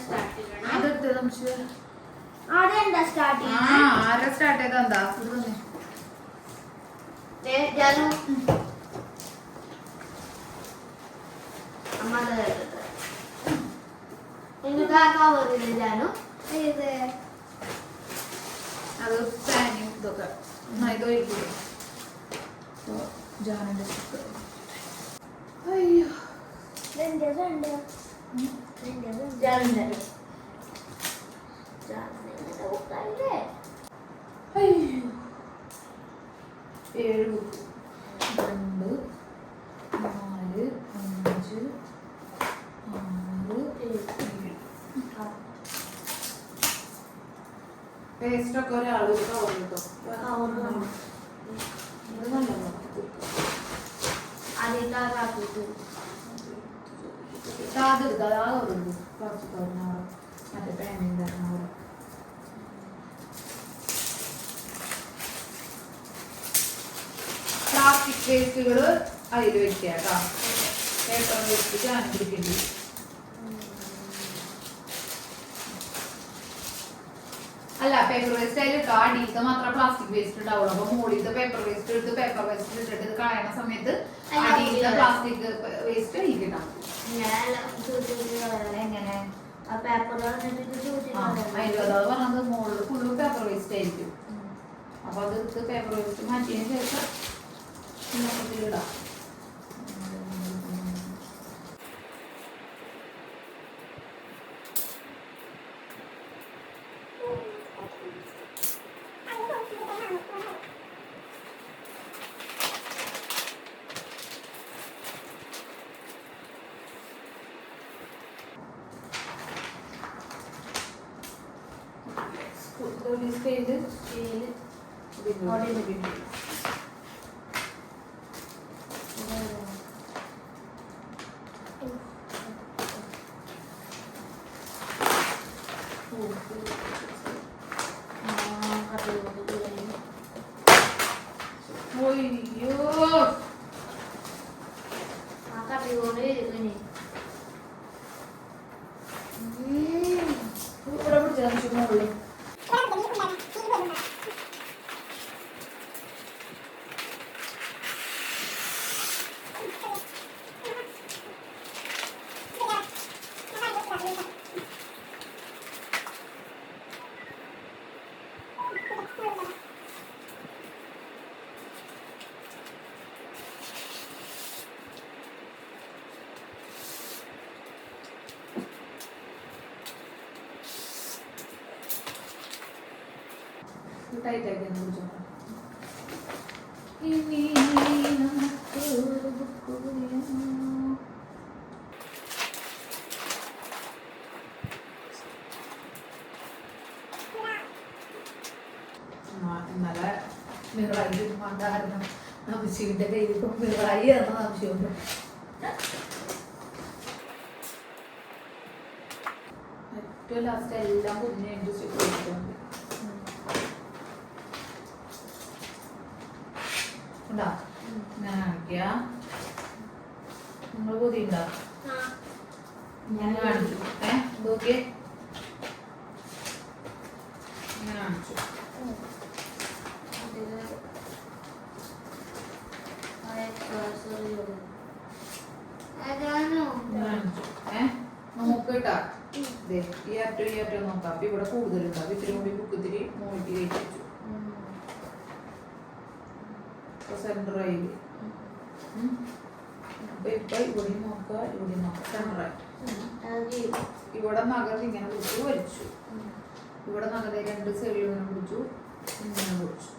സ്റ്റാർട്ട് ചെയ്തത്? എന്താ കവറില്ലാനോ ഇത് അത് പാനും ഇതൊക്കെ ഇത് ഒഴിക്കില്ലേ ജാനന്റെ അയ്യോ രണ്ട് അയ്യോ 7 ബുക്ക് 2 4 5 6 പേസ്റ്റ് ഒക്കെ ഒരാൾ കവർ കിട്ടോ മറ്റേ പാനിൻ്റെ പ്ലാസ്റ്റിക് വേസ്റ്റുകൾ അതിൽ വെക്കുക കേട്ടോ പേപ്പർ വേസ്റ്റ് ഞാനും പിടിക്കേണ്ടി അല്ല പേപ്പർ വേസ്റ്റ് അതിലിട്ടോ അടിയിലത്തെ മാത്രം പ്ലാസ്റ്റിക് വേസ്റ്റ് ഉണ്ടാവുള്ളൂ അപ്പൊ മുകളിലത്തെ പേപ്പർ വേസ്റ്റ് എടുത്ത് പേപ്പർ വേസ്റ്റ് ഇട്ടിട്ട് ഇത് കളയണ സമയത്ത് അടിയിലത്തെ പ്ലാസ്റ്റിക് വേസ്റ്റ് അതിലിട്ടാവും എങ്ങനെ അതിൻ്റെ പറഞ്ഞത് മുകളിൽ ഫുള്ള് പേപ്പർ വേസ്റ്റ് ആയിരിക്കും അപ്പൊ അത് എടുത്ത് പേപ്പർ വേസ്റ്റ് മാറ്റിയതിന് ശേഷം ഇടാം ടൈറ്റ് ആക്കി കുടിച്ചോ ഇനി നമുക്ക് ഇന്നലെ മിറായി മണ്ടായിരുന്നു നബിശിന്റെ കയ്യിൽ മിറായി എന്ന സംശയമുണ്ട് ഏറ്റവും ലാസ്റ്റ് എല്ലാം കുഞ്ഞുണ്ട് ചോദിച്ചിട്ടുണ്ട് നിങ്ങൾ പൊതിയുണ്ടോ ഞാൻ കാണിച്ചു നോക്കിയേ ഞാൻ കാണിച്ചു നോക്കട്ടാ ഈ അറ്റം നോക്കാം അപ്പൊ ഇവിടെ കൂടുതലുണ്ടാവും ഇത്തിരി കൂടി ബുക്ക് ഇത്തിരി മോളിക്ക് കയറ്റി വെച്ചു സെന്ററായി അപ്പൊ ഇപ്പൊ ഇവിടെ നോക്കാം സെന്ററായി ഇവിടെ നഗർ ഇങ്ങനെ പിടിച്ചു വലിച്ചു ഇവിടെ നഗര 2 സൈഡിൽ ഇങ്ങനെ പിടിച്ചു ഇങ്ങനെ പിടിച്ചു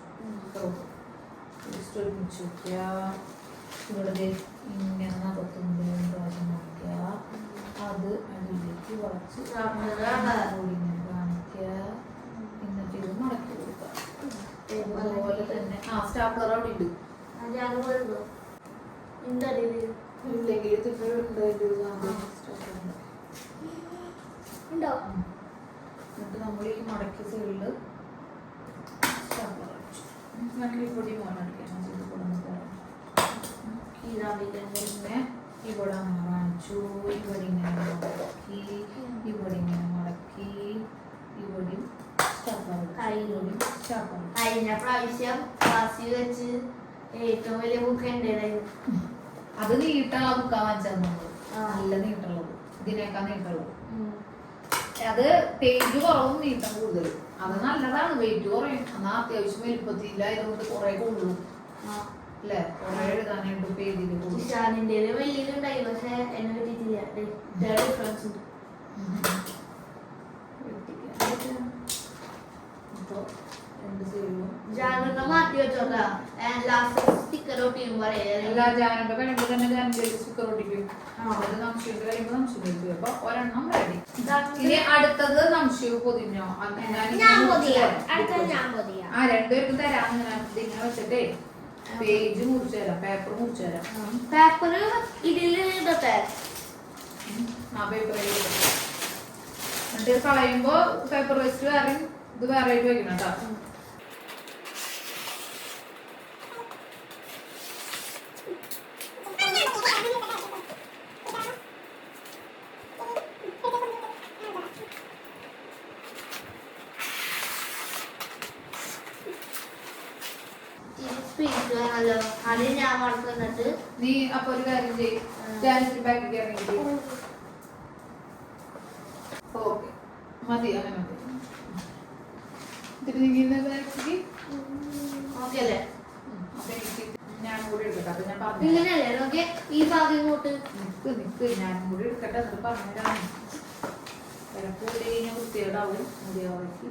ജസ്റ്റ് ഒരുമിച്ച് വെക്കുക ഇവിടെ ഇങ്ങനെ നകത്തുണ്ട് പ്രാവശ്യം നോക്കുക അത് അടിയിലേക്ക് വളച്ച് ഇങ്ങനെ കാണിക്കുക എന്നിട്ട് ഇത് മടക്കി കൊടുക്കുക അതുപോലെ തന്നെ സ്റ്റാപ്ലർ അവിടെ ഉണ്ട് ഇല്ലെങ്കിൽ എന്നിട്ട് നമ്മൾ ഈ മടക്കിയ സൈഡില് സ്റ്റാപ്ലർ അടിച്ചു പൊടി മോനടിക്കണം പിന്നെ ഇവിടെ അങ്ങനെ കാണിച്ചു ഇവിടെ ഇങ്ങനെ മടക്കി ഇവിടെ ഇങ്ങനെ മടക്കി ഇവിടെ കഴിഞ്ഞ പ്രാവശ്യം ക്ലാസ്സിൽ വെച്ച് ഏറ്റവും വലിയ ബുക്ക് ഉണ്ടായിരുന്നു അത് നീട്ടുള്ള ബുക്കാ വാങ്ങിച്ചത് നല്ല നീട്ടുള്ളത് ഇതിനേക്കാൾ നീട്ടുള്ളത് അത് പേജ് കുറവും നീട്ടം കൂടുതൽ. അത് നല്ലതാണ്, വെയിറ്റ് കുറയും. എന്നാ അത്യാവശ്യം വലുപ്പത്തിലായതുകൊണ്ട് കുറെ കൊള്ളു അല്ലേ, കുറെ എഴുതാനായിട്ട് പേജില് കൂടും. ഷാനിന്റെ വലിയതുണ്ടായി, പക്ഷെ എന്നെ പറ്റിയിട്ടില്ല. ഡിഫറൻസ് ഉണ്ട്. ജാനൊക്കെ മാറ്റി വെച്ചോട്ടാ. ലാസ്റ്റ് സ്റ്റിക്കർ ഒട്ടിയും എല്ലാ ജാനൊക്കെ കഴിയുമ്പോൾ തന്നെ ജാനിന്റെ സ്റ്റിക്കർ ഒട്ടിക്കും. അത് നംശിയുടെ കഴിയുമ്പോൾ നംശിക്കും. അപ്പൊ ഒരെണ്ണം റെഡി. ഇനി അടുത്തത് നംശു പൊതിഞ്ഞോ? രണ്ടുപേർക്കും തരാം. ഇങ്ങനെ വെച്ചിട്ടേ പേജ് മുറിച്ചു തരാം, പേപ്പർ മുറിച്ചു തരാം. പേപ്പർ ഇതില് ഇടട്ടെ. ആ പേപ്പർ എന്നിട്ട് കളയുമ്പോ പേപ്പർ വെസ്റ്റ് വേറെ ഇത് വേറെ ആയിട്ട് വെക്കണം കേട്ടോ. ഞാൻ വളർത്തുന്നിട്ട് നീ അപ്പൊ ഒരു കാര്യം ചെയ്യും, ജാനിന്റെ ബാക്കിൽ ഇറങ്ങി. ഓക്കെ മതി, അങ്ങനെ മതി. ഓക്കെ അല്ലേ? ഞാൻ കൂടി എടുക്കട്ടെ. അപ്പൊ ഞാൻ പറഞ്ഞു ഇങ്ങനെയല്ലേ നോക്കെ ഈ ഭാഗം ഇങ്ങോട്ട് നിക്ക് ഞാനും കൂടി എടുക്കട്ടെ. എന്നിട്ട് പറഞ്ഞുതരാം. ചിലപ്പോൾ കഴിഞ്ഞാൽ വൃത്തികേടാവും. മുടിയാവയ്ക്ക്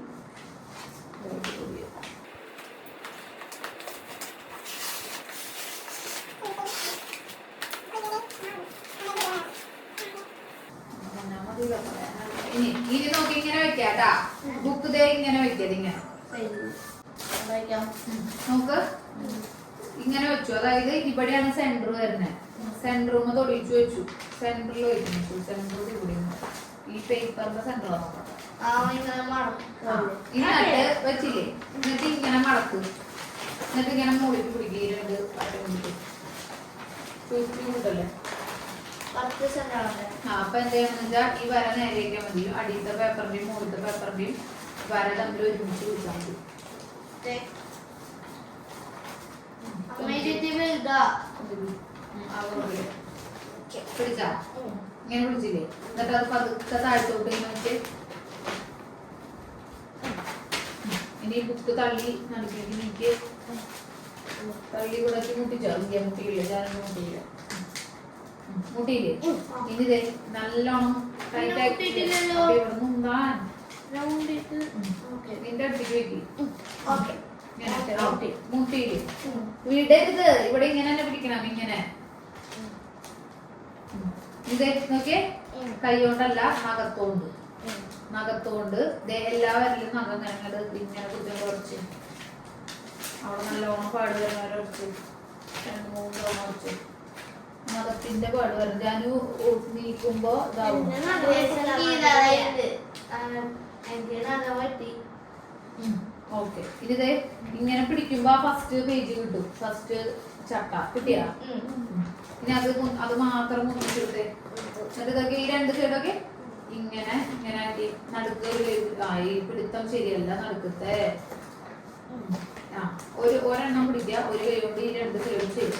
ഇനി നോക്കി ഇങ്ങനെ വെക്കാട്ടാ. ബുക്ക് ദേ ഇങ്ങനെ വെക്കത്. ഇങ്ങനെ നോക്ക്, ഇങ്ങനെ വെച്ചു. അതായത് ഇവിടെയാണ് സെന്റർ വരുന്നത്. സെന്ററും തൊടിച്ചു വെച്ചു. സെന്ററിൽ വെക്കുന്നു. സെന്റർ ഇവിടെ ഈ പേപ്പറിന്റെ സെന്റർ നോക്കാം. എന്നിട്ട് വെച്ചില്ലേ, എന്നിട്ട് ഇങ്ങനെ മടക്ക്. എന്നിട്ട് ഇങ്ങനെ മുകളിൽ പിടിക്കുക. രണ്ട് കൂട്ടല്ലേ. അപ്പൊ എന്ത് ചെയ്യണമെന്ന് വെച്ചാൽ ഈ വര നേരെയൊക്കെ മതി. അടിയത്തെ പേപ്പറിന്റെയും മുകളിലത്തെ പേപ്പറിന്റെയും വര തമ്മിൽ ഒരുമിച്ച് പിടിച്ചാൽ മതി. പിടിച്ചാ ഇങ്ങനെ പിടിച്ചില്ലേ. എന്നിട്ട് അത് പതുക്കെ താഴ്ത്തോട്ട് ഇങ്ങനെ വെച്ച് ഇനി ബുക്ക് തള്ളി നടക്കിലേക്ക് എനിക്ക് തള്ളി കൂടെ മുട്ടിച്ചോ. ഇല്ല മുട്ടിയില്ല, ഞാനൊന്നും മുട്ടിയില്ല. മുട്ടിയില്ലേ? ഇനി ഇതേ നല്ലോണം ടൈറ്റ് ആക്കി ഇവിടെ മുന്താൻ നിന്റെ അടുത്തേക്ക് വെക്കി. മുട്ടിയില്ലേ? വിടരുത്. ഇവിടെ ഇങ്ങനെ തന്നെ പിടിക്കണം. ഇങ്ങനെ ഇതേ നോക്കിയേ, കൈ കൊണ്ടല്ല നഖത്തോണ്ട്. നഖത്തോണ്ട് എല്ലാവരിലും നഖം ഇങ്ങനെ ഇങ്ങനെ കുറ്റം കുറച്ച് അവിടെ നല്ലോണം പാട് വരുന്നവരെ കുറച്ച് 2-3 തവണ കുറച്ച് നഖത്തിന്റെ പാട് വരും. ഞാൻ നീക്കുമ്പോ ഇതാവും. ഓക്കെ, ഇനിതേ ഇങ്ങനെ പിടിക്കുമ്പോ ഫസ്റ്റ് പേജ് കിട്ടും. ഫസ്റ്റ് ചട്ട കിട്ടിയാ. ഇനി അത് മാത്രം മുന്നിട്ടെ. എന്നിട്ട് ഇതൊക്കെ ഈ രണ്ട് സൈഡൊക്കെ ഇങ്ങനെ ഇങ്ങനെ ആക്കി നടുക്ക് ആയി. പിടുത്തം ശരിയല്ല നടുക്കത്തെ. ഒരെണ്ണം പിടിക്കുക. ഒരു കൈ കൊണ്ട് ഈ രണ്ട് സൈഡും ചെയ്ത്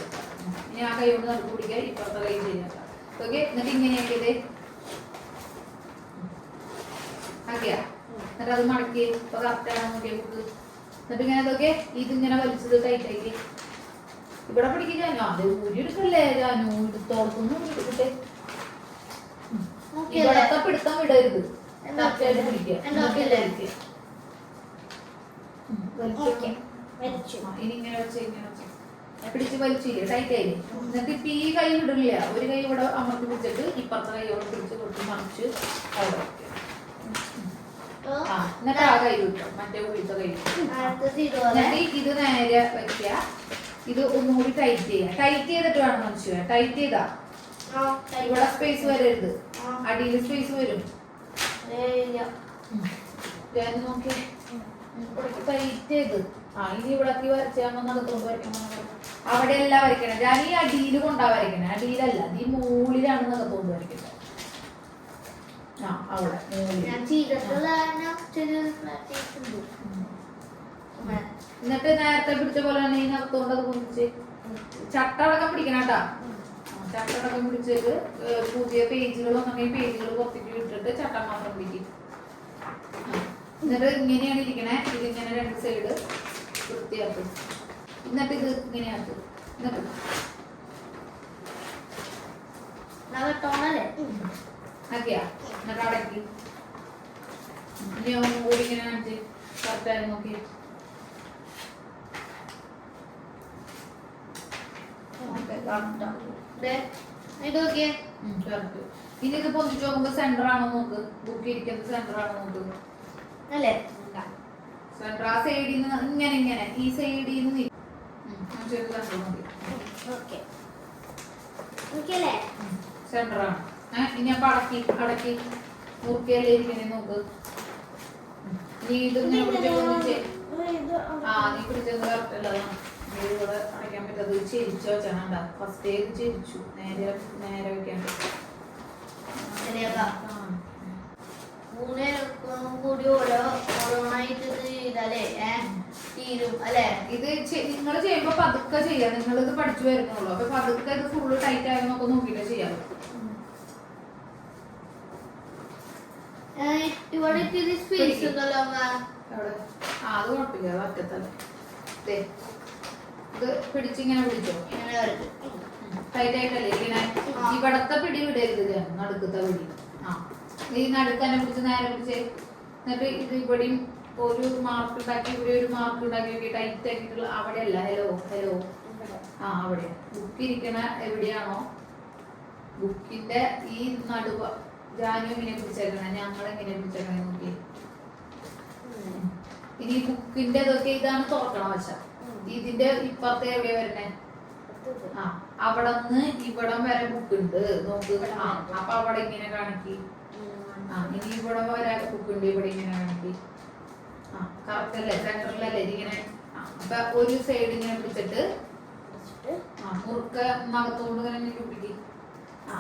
ഇനി ആ കൈ കൊണ്ട് നടുക്ക് പിടിക്കുക. ഇപ്പുറത്തെ കൈ ചെയ്യാം. ഓക്കെ, എന്നിട്ട് ഇങ്ങനെയാക്കിയത് ആക്കിയാ. എന്നിട്ട് അത് മടക്കി ഇപ്പൊ കറക്റ്റാണ് നോക്കിയ ബുക്ക്. എന്നിട്ട് ഇങ്ങനെ ഇതൊക്കെ ഇതിങ്ങനെ വലിച്ചത് ടൈറ്റാക്കി ഇവിടെ പിടിക്കുക. ജാനു അത് ഊരി എടുക്കല്ലേ. ജാനു എടുത്തോളത്തൊന്നും എടുക്കട്ടെ. ഇവിടത്തെ പിടുത്തം വിടരുത്. പിടിക്കുക. ഇനി ഇങ്ങനെ വെച്ച് ഇങ്ങനെ വെച്ച് പിടിച്ച് വലിച്ചില്ലേ, ടൈറ്റ് ആയില്ലേ. എന്നിട്ട് ഇപ്പൊ ഈ കൈ വിടില്ല. ഒരു കൈ ഇവിടെ അമർത്തി പിടിച്ചിട്ട് ഇപ്പുറത്തെ കൈയോടെ പിടിച്ച് കൊടുത്ത് മറിച്ച് അവിടെ വെക്കുക. എന്നിട്ട് ആ കൈ വിട്ടോ, മറ്റേ ഉള്ളിലത്തെ കൈ. എന്നിട്ട് ഇത് നേരെ വെക്കുക. ഇത് ഒന്നുകൂടി ടൈറ്റ് ചെയ്യാം. ടൈറ്റ് ചെയ്തിട്ട് വേണം മനുഷ്യ. ടൈറ്റ് ചെയ്താ ഇവിടെ സ്പേസ് വരരുത്. അടിയിൽ സ്പേസ് വരും. നോക്കിയേ ടൈറ്റ് ചെയ്ത് ഇനി ഇവിടേക്ക് വരച്ചാൽ നഖത്തോണ്ട് വരയ്ക്കാൻ. അവിടെ അല്ല വരയ്ക്കണം. ഞാൻ ഈ അടിയിൽ കൊണ്ടാ വരയ്ക്കണേ. അടിയിലല്ല, ഈ മുകളിലാണ് നഖത്തോണ്ട് വരയ്ക്കുന്നത്. അവിടെ എന്നിട്ട് നേരത്തെ പിടിച്ച പോലെ തന്നെ ഈ നഖത്തോണ്ട് അത് പൊന്നിച്ച് ചട്ട അടക്കം പിടിക്കണം കേട്ടാ. ചട്ടടക്കം പിടിച്ചിട്ട് പുതിയ പേജുകൾ വന്നിട്ടുണ്ടെങ്കിൽ പേജുകൾ പുറത്തേക്ക് ഇട്ടിട്ട് ചട്ടം മാത്രം പിടിക്കും. എന്നിട്ട് ഇങ്ങനെയാണ് ഇരിക്കണേ. ഇതിങ്ങനെ രണ്ട് സൈഡ് വൃത്തിയാക്കും. എന്നിട്ട് ഇത് ഇങ്ങനെയാക്കും. എന്നിട്ട് ടോണല്ലേ ആക്കിയാ എന്നിട്ട് അടക്കി. ഇനി ഒന്നും കൂടി ഇങ്ങനെ കാണിച്ച് കറക്റ്റായി നോക്കി. ഇത് നോക്കിയേ. കറക്റ്റ്. ഇനി ഇത് പൊന്തിച്ച് നോക്കുമ്പോ സെന്റർ ആണോ നോക്ക്. ബുക്ക് ഇരിക്കുന്നത് സെന്റർ ആണോ നോക്ക്. അല്ലേ സെന്റർ ആ സൈഡിൽ നിന്ന് ഇങ്ങനെ ഇങ്ങനെ ഈ സൈഡിൽ നിന്ന് സെന്റർ മതി. ഓക്കെ ഓക്കെയല്ലേ സെന്റർ ആണ്. ഇനി അപ്പൊ അടക്കി അടക്കി മുറുക്കിയല്ലേ ഇരിക്കണേ നോക്ക്. നീ ഇതിങ്ങനെ പിടിച്ചേ. ആ നീ പിടിച്ചത് കറക്റ്റ് അല്ലതാണ്. നീ ഇവിടെ അടയ്ക്കാൻ പറ്റത് ചെരിച്ചു വെച്ചാണ്. ഫസ്റ്റ് ഏത് ചെരിച്ചു നേരെ നേരെ വെക്കാണ്ട്. മൂന്നേരക്കും കൂടി ഓരോന്നായിട്ട് ചെയ്താലേ തീരും അല്ലേ. ഇത് നിങ്ങൾ ചെയ്യുമ്പോ പതുക്കെ ചെയ്യാം. നിങ്ങൾ ഇത് പഠിച്ചു വരുന്നുള്ളൂ. അപ്പൊ പതുക്കെ ഇത് ഫുള്ള് ടൈറ്റ് ആകുന്നൊക്കെ നോക്കിയിട്ട് ചെയ്യാം. ഇവിടെ ഇത്തിരി സ്പേസ് ഉണ്ടല്ലോ അത് കുഴപ്പമില്ല. അത് ഒറ്റത്തല്ല. ഇത് പിടിച്ചിങ്ങനെ പിടിച്ചോ. ഇങ്ങനെ വരട്ടെ. ടൈറ്റ് ആയിട്ടല്ലേ ഇങ്ങനെ. ഇവിടത്തെ പിടി വിടരുത്. നടുക്കത്തെ പിടി. ആ ഈ നടുക്കന്നെ പിടിച്ച് നേരെ പിടിച്ചേ. എന്നിട്ട് ഇത് ഇവിടെയും ഒരു മാർക്ക് ഉണ്ടാക്കി ഇവിടെ ഒരു മാർക്ക് ഉണ്ടാക്കി നോക്കി ടൈറ്റ് ആക്കിയിട്ടുള്ള അവിടെയല്ല. ഹലോ ഹലോ ആ അവിടെ ബുക്ക് ഇരിക്കണ എവിടെയാണോ ബുക്കിന്റെ ഈ നടുവ ജാനു എങ്ങനെ പിടിച്ചേക്കണേ. ഞങ്ങളെങ്ങനെ പിടിച്ചേക്കണേ നോക്കി. ഇനി ബുക്കിന്റെ ഇതൊക്കെ ഇതാണ് തുറക്കണ വശം. ഇതിന്റെ ഇപ്പുറത്തെ എവിടെയാ വരണേ. ആ അവിടെ നിന്ന് ഇവിടം വരെ ബുക്ക് ഉണ്ട് നോക്ക്. ആ അപ്പൊ അവിടെ ഇങ്ങനെ കാണിക്കി. ആ ഇനി ഇവിടെ വരെ ബുക്ക് ഉണ്ട്. ഇവിടെ ഇങ്ങനെ കാണിക്കി. ആ കറക്റ്റ് അല്ലേ. സെന്ററിലല്ലേ ഇങ്ങനെ. അപ്പൊ ഒരു സൈഡ് ഇങ്ങനെ പിടിച്ചിട്ട് ആ മുറുക്ക നഖത്തോണ്ട് ഇങ്ങനെ പിടിക്കി. ആ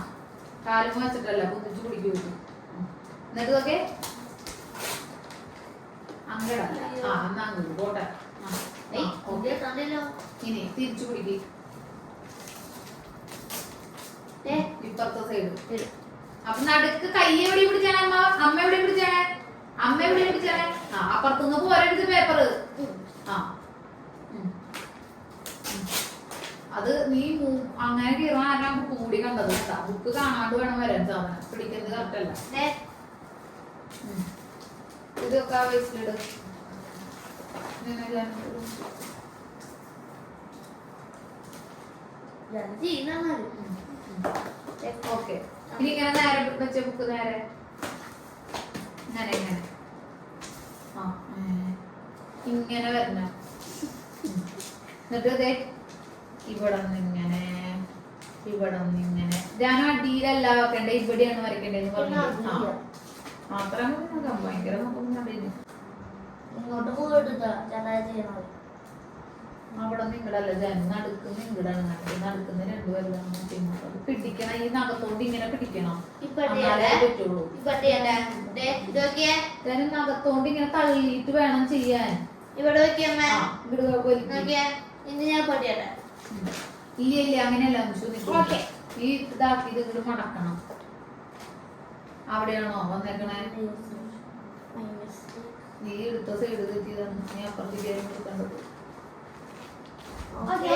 കാലും വെച്ചിട്ടല്ല കുതിച്ചു പിടിക്കൂ. എന്നിട്ട് നോക്കെ അങ്ങടല്ല. ആ എന്നാ അങ്ങോട്ട് പോട്ടെ. ഇനി തിരിച്ചു പിടിക്കി. ഇപ്പുറത്തെ സൈഡ്. അപ്പൊ നടുക്ക് കൈ എവിടെ പിടിച്ചാണ് അമ്മ. അമ്മ എവിടെ പിടിച്ചാണ്. അമ്മ എവിടെ പിടിച്ചാണ്. ആ അപ്പുറത്തുനിന്ന് പോരെടുത്ത് പേപ്പർ. ആ അത് നീ അങ്ങനെ കീറാൻ ബുക്ക് കൂടി കണ്ടത് കേട്ടാ. ബുക്ക് കാണാണ്ട് വേണം വരാൻ. സാധനം പിടിക്കുന്നത് കറക്റ്റ് അല്ല. ഇതൊക്കെ വേസ്റ്റിലിട്. ഓക്കെ ഇനി ഇങ്ങനെ നേരെ വെച്ച ബുക്ക് നേരെ ഇങ്ങനെ ഇങ്ങനെ ആ ഇങ്ങനെ വരണ. എന്നിട്ട് അതെ ഇവിടെ നിന്നിങ്ങനെ ഇവിടെ നിന്നിങ്ങനെ. ഞാൻ അടിയിലല്ല വെക്കണ്ടേ ഇവിടെയാണ് വരയ്ക്കേണ്ടതെന്ന് പറഞ്ഞു. മാത്രം ഭയങ്കര ഇങ്ങോട്ട് പോയിട്ടാ ചെയ്യണത്. അവിടെ നിങ്ങളല്ല ജന നടുക്കുന്ന ഇങ്ങടാണ് നടക്കുന്ന രണ്ടുപേരും പിടിക്കണം. ഈ നഖത്തോണ്ട് ഇങ്ങനെ പിടിക്കണം. പറ്റുള്ളൂ. ജനം നഖത്തോണ്ട് ഇങ്ങനെ തള്ളിയിട്ട് വേണം ചെയ്യാൻ. ഇവിടെ വെക്കമ്മ ഇന്ന് ഞാൻ പടിയട്ടെ. ഇല്ല ഇല്ല അങ്ങനെയല്ല. ഈ ഇതാക്കി ഇത് ഇങ്ങോട്ട് മടക്കണം. അവിടെയാണോ വന്നേക്കണേ. നീ എടുത്ത സൈഡ് തെറ്റിയതാണ്. നീ അപ്പുറത്തേക്ക് കൊടുക്കേണ്ടത്.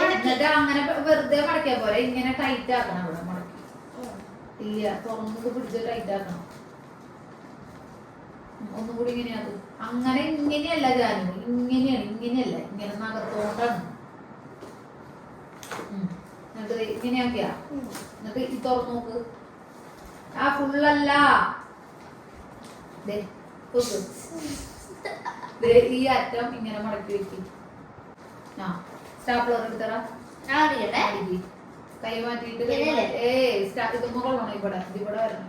എന്നിട്ട് അങ്ങനെ വെറുതെ മടക്കിയാ പോലെ ഇങ്ങനെ ടൈറ്റ് ആക്കണം. ഇവിടെ മടക്കി ഇല്ല തുറന്നത് പിടിച്ച് ടൈറ്റ് ആക്കണം. ഒന്നും കൂടി ഇങ്ങനെയാത്. അങ്ങനെ ഇങ്ങനെയല്ല ജാനു. ഇങ്ങനെയാണ്. ഇങ്ങനെയല്ല. ഇങ്ങനെ നഗത്തോണ്ടാണ്. എന്നിട്ട് ഇങ്ങനെയാക്കിയാ. എന്നിട്ട് ഈ തുറന്നു നോക്ക്. ആ ഫുള്ളല്ല. ഈ അറ്റം ഇങ്ങനെ മടക്കി വെക്കി. ആ സ്റ്റാപ്ലർ എടുത്തറ. കൈ മാറ്റിട്ട് ഇത് മുകളാണോ ഇവിടെ. ഇവിടെ വരണം.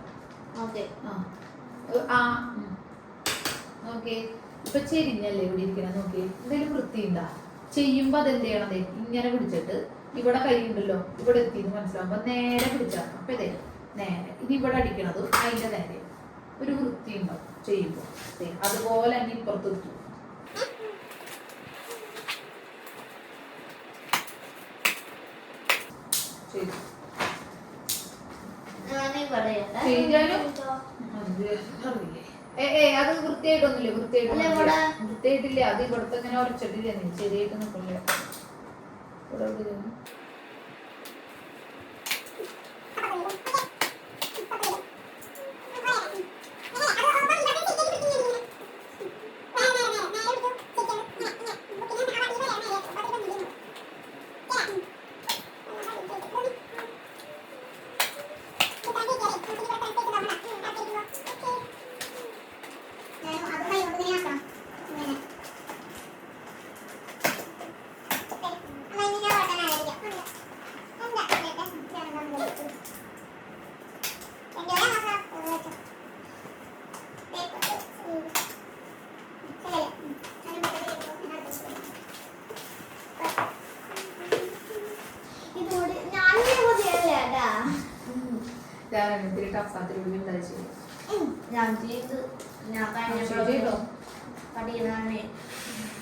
നോക്കി ഇപ്പൊ ചെരിഞ്ഞല്ലേ ഇവിടെ ഇരിക്കണം. നോക്കി എന്തെങ്കിലും വൃത്തിയുണ്ടാ. ചെയ്യുമ്പോ അതെന്ത് ചെയ്യണത് ഇങ്ങനെ പിടിച്ചിട്ട് ഇവിടെ കൈ ഉണ്ടല്ലോ ഇവിടെ എത്തിന്ന് മനസ്സിലാവുമ്പോ നേരെ പിടിച്ചാൽ. അപ്പൊ ഇതേ നേരെ ഇനി ഇവിടെ അടിക്കണത് അതിന്റെ നേരെ ഒരു വൃത്തി ഉണ്ടാവും ചെയ്യുമ്പോ. അതുപോലെ തന്നെ ഇപ്പുറത്ത് എത്തും. അത് വൃത്തിയായിട്ടൊന്നുമില്ല, അല്ല, ഇവിടെ. വൃത്തിയായിട്ടില്ല. അത് ഇവിടുത്തെ ഇങ്ങനെ ഉറച്ചിട്ടില്ല, നീ ശരിയായിട്ട് നിൽക്കില്ല. ഇവിടെ എവിടെയാണ്? ഇത്തിരി ടഫാത്തിരി ഉണ്ടായി ചെയ്യും. ഞാൻ ചെയ്തു. ഞാൻ കഴിഞ്ഞ പ്രാവശ്യം പഠിക്കുന്നതാണ്.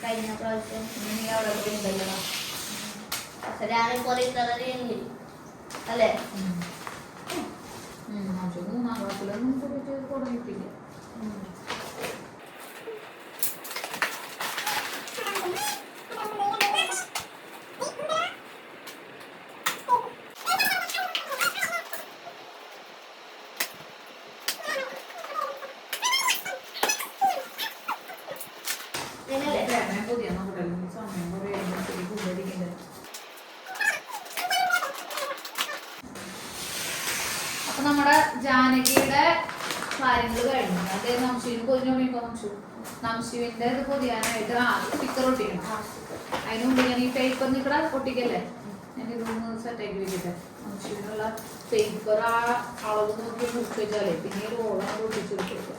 കഴിഞ്ഞ പ്രാവശ്യം നീ അവിടെ പോയി ഉണ്ടല്ലോ. ഞാനിപ്പോലെ ഇത്രയും അല്ലേ? മൂന്നാം ക്ലാസ്സിലൊന്നും തുടങ്ങിയിട്ടില്ല. പുതിയ സമയം കുറേ കൂടുതലിരിക്കുന്നത്. അപ്പൊ നമ്മുടെ ജാനകിയുടെ കാര്യങ്ങൾ കഴിഞ്ഞു. അത് നംശുവിന് പൊതിഞ്ഞോണ്ടിരിക്കോ? നംശുവിന്റെ ഇത് പൊതിയാനായിട്ട് സ്റ്റിക്കർ ഒട്ടിക്കണം. അതിനുമുമ്പ് ഞാൻ ഈ പേപ്പർ നിൽക്കട ഒട്ടിക്കല്ലേ, ഞാൻ ഇതൊന്ന് സെറ്റാക്കി വെക്കട്ടെ. നംശുവിനുള്ള പേപ്പർ ആ അളവ് നോക്കി മുറിച്ച് വെച്ചാലേ പിന്നെ ഒരു ഓളം ഒട്ടിച്ചു കൊടുക്കും.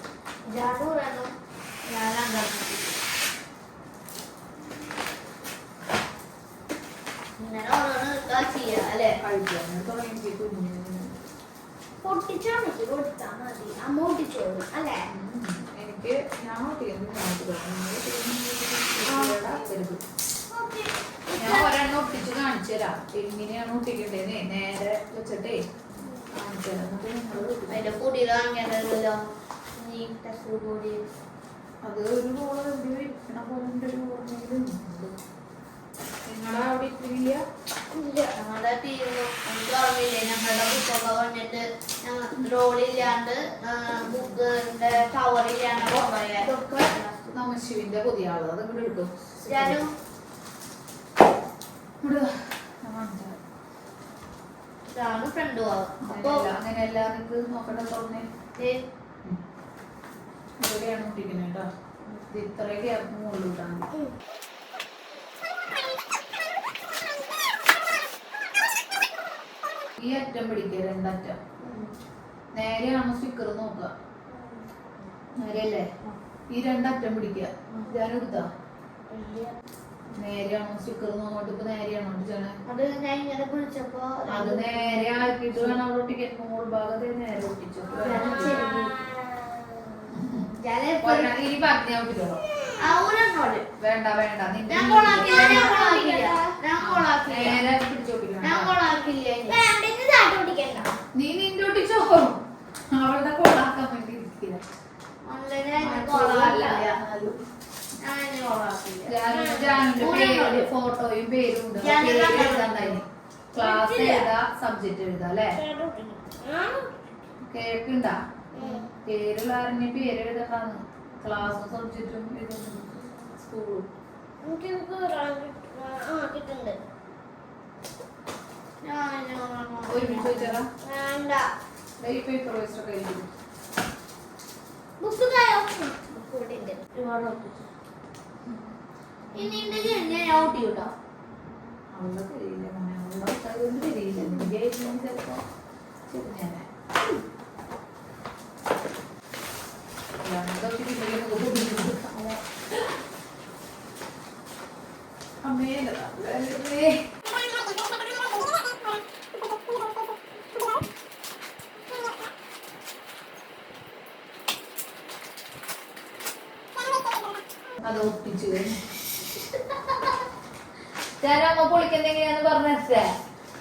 കഴിക്കാൻ തുടങ്ങി കൊടുത്താൽ മതി. അമ്മ ഒട്ടിച്ചോളൂ അല്ലേ? എനിക്ക് ഞാൻ ഒട്ടിക്കുന്നത് ഞാൻ ഒരെണ്ണം ഒട്ടിച്ച് കാണിച്ചു തരാം. എങ്ങനെയാണ് ഒട്ടിക്കണ്ടേന്ന് നേരെ വെച്ചിട്ടേ കാണിച്ചു തരാം. അതിന്റെ പൊടി വാങ്ങിയതല്ലോ. അത് ഒരു റോള് എവിടെയോ ഇരിക്കണ പോലെ ഒരു ഓർമ്മയിലും നിങ്ങളുടെ അവിടെ ഇട്ടില്ല. ഞങ്ങളുടെ തീർന്നു. എനിക്ക് ഓർമ്മയില്ലേ, ഞങ്ങളുടെ ബുക്കൊക്കെ വന്നിട്ട് റോളില്ലാണ്ട് ബുക്കിന്റെ കവറില്ലാണ്ട് ഇതൊക്കെ നമശിവിന്റെ പുതിയ ആള്. അത് ഇവിടെ കിട്ടും. ഞാനും ഇതാണ് ഫ്രണ്ട് പോവാം. അപ്പൊ അങ്ങനെയല്ല, നിനക്ക് നോക്കട്ടെ തുറന്നേ. ഇവിടെയാണ് ഒട്ടിക്കുന്നത് കേട്ടോ. ഇത് ഇത്രയൊക്കെ മുകളിൽ ഇട്ടാണ്. ഈ അറ്റം പിടിക്കുക, രണ്ടറ്റം നേരെയാണോ സ്റ്റിക്കർ നോക്കുക. നേരെയല്ലേ? ഈ രണ്ടറ്റം പിടിക്കുക. ഞാൻ എടുത്താ നേരെയാണോ സ്റ്റിക്കർ നോക്കിട്ട് ഇപ്പൊ നേരെയാണോ ഒട്ടിച്ചാണ്? അത് ഞാൻ ഇങ്ങനെ പിടിച്ചപ്പോ അത് നേരെ ആക്കിയിട്ട് വേണം അവിടെ ഒട്ടിക്കാൻ. മോൾ ഭാഗത്ത് നേരെ ഒട്ടിച്ചു. ഇനി പറഞ്ഞ ഒട്ടിച്ചോളൂ. വേണ്ട വേണ്ട, നേരെ പിടിച്ചോട്ടിക്കണം. നീ നിന്റെ ഒട്ടിച്ചോ. അവളുടെ കൊള്ളാക്കാൻ വേണ്ടി ഇരിക്കില്ല. ഫോട്ടോയും പേരും ഉണ്ട്. ക്ലാസ് എഴുതാ, സബ്ജക്ട് എഴുതാ അല്ലേ? കേൾക്കണ്ടാ? പേരുള്ള ആരെന്നെ പേര് എഴുതണ്ടാന്ന്. ക്ലാസ്സും സബ്ജക്റ്റും എഴുതുന്നു. സ്കൂളും ഒരുമിച്ച് വെച്ചാ ഈ പേപ്പർ വെച്ചിട്ടൊക്കെ എഴുതി. അവളുടെ തെരിയില്ല മോനെ, അവളുടെ അതുകൊണ്ട് തെരിയില്ല. നിന്റെ ചിലപ്പോ ചെറുങ്ങനെ അമ്മേ. അത് ഒട്ടിച്ചു അമ്മ പൊളിക്കുന്ന എങ്ങനെയാന്ന് പറഞ്ഞേ.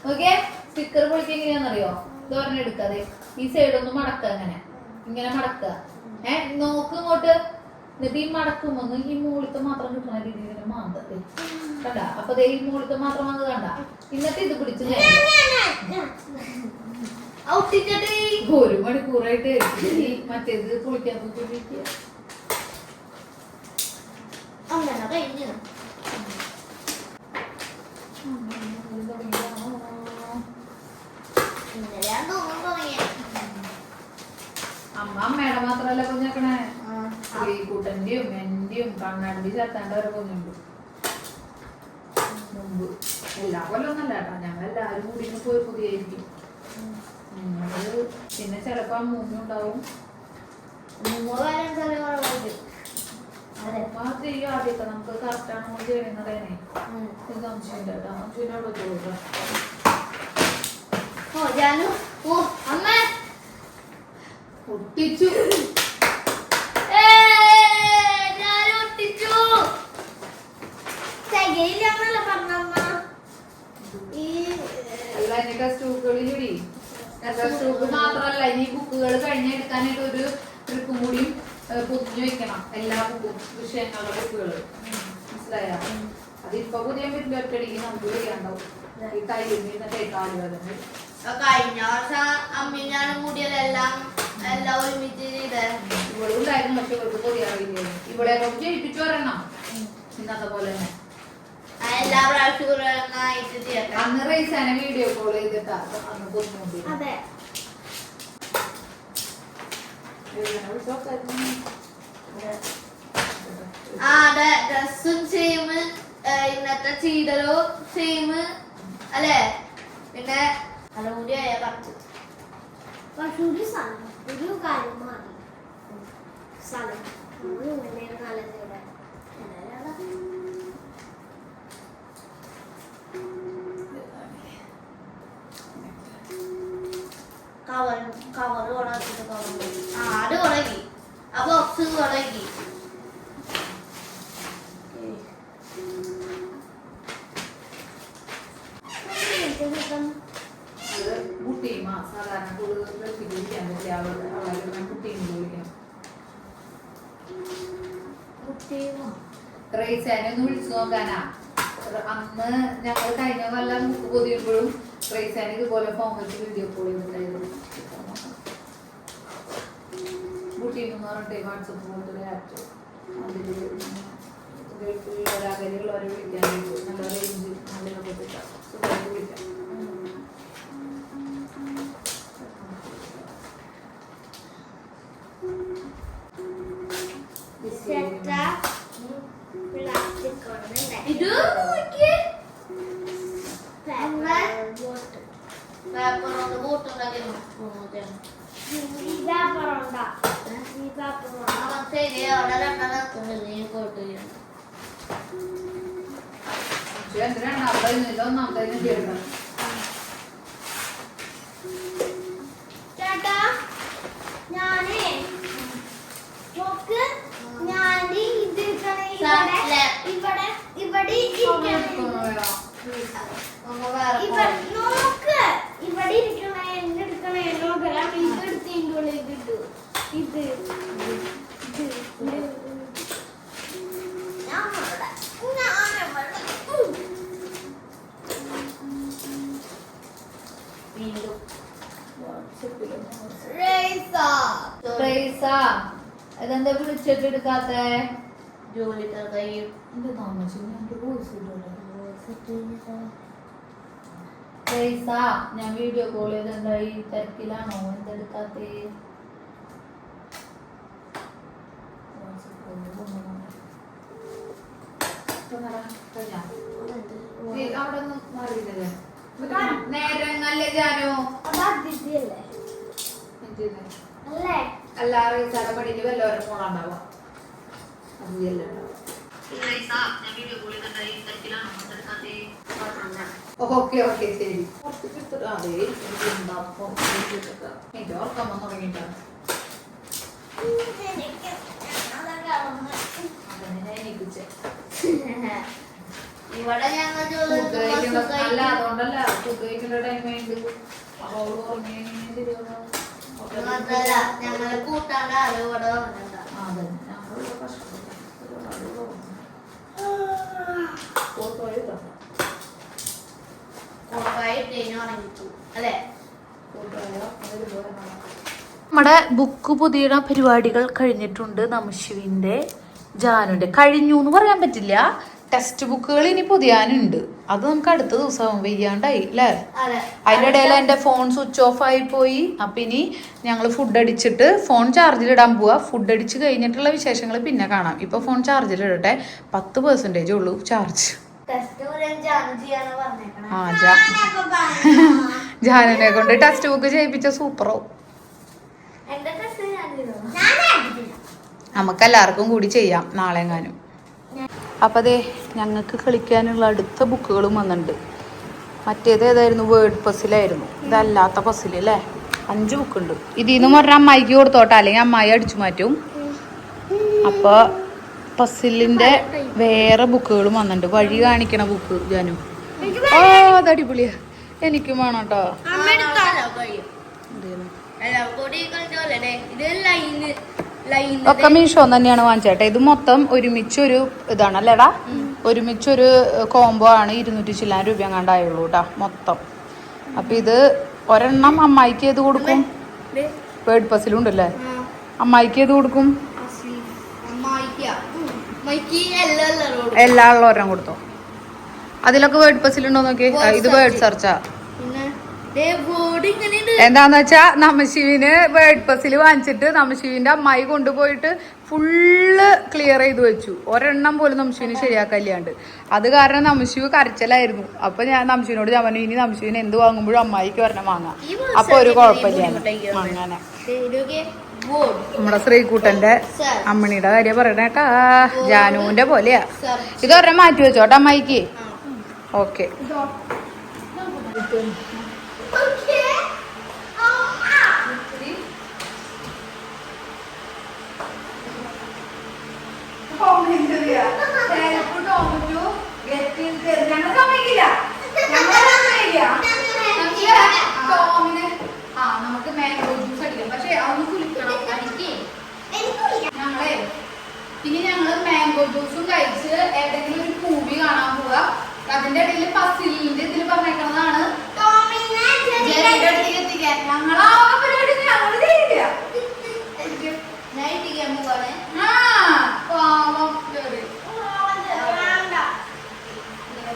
ഓക്കെ, സ്റ്റിക്കർ പൊളിക്ക എങ്ങനെയാന്നറിയോ? ഇത് പറഞ്ഞെടുക്കാതെ ഈ സൈഡ് ഒന്ന് മടക്കുക. അങ്ങനെ ഇങ്ങനെ മടക്കുക. നോക്ക് ഇങ്ങോട്ട്. എന്നിട്ട് ഈ മടക്കുമ്പോ ഈ മൂളിത്തെ മാത്രം കിട്ടുന്ന രീതിയിൽ മാന്തത്തെ കണ്ട. അപ്പൊ ദേ ഈ മൂളിത്തെ മാത്രം വന്ന് കണ്ട. ഇന്നത്തെ ഇത് പിടിച്ച് 1 മണിക്കൂറായിട്ട് മറ്റേത് കുളിക്കാൻ പോയിട്ടിരിക്കുക. അങ്ങനെ കഴിഞ്ഞു. ഇന്നലെയാണ് തോന്നുന്നു തുടങ്ങിയത്. അമ്മയുടെ മാത്രല്ല കുഞ്ഞാക്കണേ, കൂട്ടന്റെയും എന്റെയും കണ്ണാടി ചേർത്താണ്ട് വരെ കുഞ്ഞുണ്ട് മുമ്പ്. എല്ലാ കൊല്ലൊന്നല്ല കേട്ടോ, ഞങ്ങളെല്ലാരും കൂടി പോയി പുതിയായിരിക്കും. പിന്നെ ചിലപ്പോ മൂന്നുണ്ടാവും. ചെയ്യും ആദ്യമൊക്കെ നമുക്ക് കറക്റ്റാണ് ചെയ്യുന്നതേനെ. സംശയമില്ല കേട്ടോ. അച്ഛനോട് ചോദിക്കാം. ഒട്ടിച്ചു ടെസ്റ്റൂക്കുകളിലൂടെ ടെസ്റ്റൂക്ക് മാത്രല്ല, ഇനി ബുക്കുകൾ കഴിഞ്ഞെടുക്കാനായിട്ട് ഒരു ട്രിപ്പും കൂടി പൊതിഞ്ഞു വെക്കണം. എല്ലാ ബുക്കും വിഷയങ്ങളുടെ ബുക്കുകൾ മനസ്സിലായ. അതിപ്പോ പുതിയ വീട്ടിൽ ഒറ്റടിക്ക് നമുക്ക് വരികയുണ്ടാവും. ഈ കയ്യിൽ നിന്നിട്ട് കാലുവേദന. കഴിഞ്ഞ വർഷം അമ്മയും ഞാനും കൂടിയതെല്ലാം ഒരുമിച്ച് ചെയ്ത് ഇവിടെ ഉണ്ടായിരുന്നു. പക്ഷെ ഇവർക്ക് പൊതിയ അറിയില്ലേ. ഇവിടെ കൊണ്ട് ജയിപ്പിച്ചു വരണം ഇന്നത്തെ പോലെ തന്നെ. എല്ലാ പ്രാവശ്യവും അന്ന് റൈസാനെ വീഡിയോ കോൾ ചെയ്തിട്ടാ അന്ന് പൊതുമുണ്ട്. അതെ. അതെ, ഡ്രസ്സും സെയിം, ഇന്നത്തെ ചീടലും സെയിം അല്ലേ. പിന്നെ അതുകൂടിയായ കുറച്ചുകൂടി സ്ഥലം ഒരു കാര്യം മാറി സ്ഥലം ഇങ്ങനെ കാലത്ത് ഇവിടെ കവർ ഉണക്കിട്ട് അത് ഉണക്കി, ആ ബോക്സ് ഉണക്കി. മുട്ടിയുമാ സാധാരണ കൂടുതൽ വിളിക്കാൻ പറ്റില്ല. അവരെ മുട്ടിയും വിളിക്കണം. റൈസാനെ ഒന്ന് വിളിച്ചു നോക്കാനാ. അന്ന് ഞങ്ങൾ കഴിഞ്ഞ കൊല്ലം ബുക്ക് പൊതിയുമ്പോഴും റൈസാനെ ഇതുപോലെ ഫോൺ വെച്ച് വീഡിയോ കോൾ ചെയ്തിട്ടായിരുന്നു. ബുട്ടിന്ന് പറഞ്ഞിട്ട് വാട്സപ്പ് പോലത്തെ ആപ്പ് അതിൽ അകലെയുള്ളവരെ വിളിക്കാൻ നല്ല റേഞ്ച് നല്ല സുഖമായിട്ട് വിളിക്കാം. ഇത് പേപ്പറോണ്ട് ബോട്ടുണ്ടാക്കി അവിടെ രണ്ടെണ്ണം കോട്ട് ചെയ്യണം. ചേട്ടാ ഞാനേ നോക്ക് ഞാൻ ഇത് ഇവിടെ ഇവിടെ നോക്ക് ഇവിടെ ഇരിക്കണ എന്നെ എടുക്കണ നോക്കലാം ഇത് എടുത്തതിൻ്റെ ഉള്ളിൽ കിട്ടു. ഇത് ഇതെന്താ വിളിച്ചിട്ട് എടുക്കാത്ത? ജോലി ഞാൻ വീഡിയോ കോൾ ചെയ്തെന്തായി? തിരക്കിലാണോ? എന്തെടുക്കാത്തേ? അവിടെ ഒന്നും മാറിയില്ലല്ലേ? നേരങ്ങല്ലേ ജാനോ? അല്ലേ അല്ല റീസാടെ പണിയിൽ വല്ലവരും മോളുണ്ടാവുക. ഓക്കെ ഓക്കെ ശരി. അതെ എന്റെ ഓർക്കാൻ വന്നു തുടങ്ങിയിട്ടാണ്. അതന്നെ എനിപ്പിച്ചേ. ഇവിടെ ഞങ്ങൾ അല്ല അതുകൊണ്ടല്ല സുഖമായിട്ടുള്ള ടൈമായിട്ട് അപ്പൊ അവള് ഉറങ്ങി ശരിയാവുക. ഞങ്ങളെ കൂട്ടാണ്ട് ആരും ഇവിടെ വന്നിട്ടുണ്ടാവും. അതന്നെ ഞങ്ങൾ അല്ലേ നമ്മുടെ ബുക്ക് പുതിയ പരിപാടികൾ കഴിഞ്ഞിട്ടുണ്ട്. നമശിവിന്റെ ജാനുവിന്റെ കഴിഞ്ഞു എന്ന് പറയാൻ പറ്റില്ല. ടെക്സ്റ്റ് ബുക്കുകൾ ഇനി പുതിയാനുണ്ട്. അത് നമുക്ക് അടുത്ത ദിവസം വെയ്യാണ്ടായി അല്ലേ. അതിൻ്റെ ഇടയിൽ എൻ്റെ ഫോൺ സ്വിച്ച് ഓഫ് ആയി പോയി. അപ്പം ഇനി ഞങ്ങൾ ഫുഡ് അടിച്ചിട്ട് ഫോൺ ചാർജിലിടാൻ പോവാ. ഫുഡ് അടിച്ച് കഴിഞ്ഞിട്ടുള്ള വിശേഷങ്ങൾ പിന്നെ കാണാം. ഇപ്പൊ ഫോൺ ചാർജിലിടട്ടെ. 10% ഉള്ളൂ ചാർജ്. ആ ജാനുവിനെ കൊണ്ട് ടെക്സ്റ്റ് ബുക്ക് ചെയ്യിപ്പിച്ച സൂപ്പറോ. നമുക്ക് എല്ലാവർക്കും കൂടി ചെയ്യാം നാളെ എങ്ങാനും. അപ്പം അതെ ഞങ്ങൾക്ക് കളിക്കാനുള്ള അടുത്ത ബുക്കുകളും വന്നിട്ടുണ്ട്. മറ്റേത് ഏതായിരുന്നു? വേർഡ് പസിലായിരുന്നു. ഇതല്ലാത്ത പസിൽ അല്ലേ. 5 ബുക്കുണ്ട്. ഇതിൽ നിന്ന് പറഞ്ഞാൽ അമ്മായിക്ക് കൊടുത്തോട്ടെ, അല്ലെങ്കിൽ അമ്മായി അടിച്ചു മാറ്റും. അപ്പോൾ പസിലിൻ്റെ വേറെ ബുക്കുകളും വന്നിട്ടുണ്ട്. വഴി കാണിക്കണ ബുക്ക് ജാനു. ഓ അതടിപൊളിയാ. എനിക്കും വേണം കേട്ടോ. ഒക്കെ മീഷോ തന്നെയാണ് വാങ്ങിച്ചേട്ടെ. ഇത് മൊത്തം ഒരുമിച്ചൊരു ഇതാണ് അല്ലേടാ. ഒരുമിച്ചൊരു കോംബോ ആണ്. 200 ചില്ലാൻ രൂപ എങ്ങാണ്ടായുള്ളൂ കേട്ടാ മൊത്തം. അപ്പൊ ഇത് ഒരെണ്ണം അമ്മായിക്ക് ഏത് കൊടുക്കും? വേർഡ് പസിലും ഉണ്ടല്ലേ. അമ്മായിക്ക് ഏത് കൊടുക്കും? എല്ലാ ഉള്ള ഒരെണ്ണം കൊടുത്തോ. അതിലൊക്കെ വേർഡ് പസിലുണ്ടോ നോക്കിയേ. ഇത് വേർഡ് സെർച്ചാ. എന്താന്ന് വെച്ചാ നമശിവിന് വേർഡ് പസിൽ വാങ്ങിച്ചിട്ട് നമശിവിന്റെ അമ്മായി കൊണ്ടുപോയിട്ട് ഫുള്ള് ക്ലിയർ ചെയ്ത് വെച്ചു. ഒരെണ്ണം പോലും നമശിവിന് ശരിയാക്കല്ലാണ്ട്. അത് കാരണം നമശിവ് കരച്ചിലായിരുന്നു. അപ്പൊ ഞാൻ നമശിവിനോട് ഞാൻ പറഞ്ഞു, ഇനി നമശിവിന് എന്ത് വാങ്ങുമ്പോഴും അമ്മായിക്ക് പറഞ്ഞ വാങ്ങാം. അപ്പൊ ഒരു കുഴപ്പമില്ല. അങ്ങനെ നമ്മുടെ ശ്രീകുട്ടന്റെ അമ്മണിയുടെ കാര്യം പറയണേട്ടാ. ജാനുവിന്റെ പോലെയാ. ഇതൊരെണ്ണം മാറ്റി വെച്ചോട്ടെ അമ്മായിക്ക്. ഓക്കെ. നമുക്ക് മാംഗോ ജ്യൂസ് അടിക്കാം. പക്ഷെ അതൊന്ന് കുളിക്കണം. ഞങ്ങളെ പിന്നെ ഞങ്ങള് മാംഗോ ജ്യൂസും കഴിച്ച് ഏതെങ്കിലും ഒരു മൂവി കാണാൻ പോവാ. അതിന്റെ ഇടയിൽ പസിലിന്റെ ഇതിൽ പറഞ്ഞേക്കുന്നതാണ് എത്തിക്കാൻ. ഞങ്ങളാ പരിപാടി ഞങ്ങള് ചെയ്യില്ല.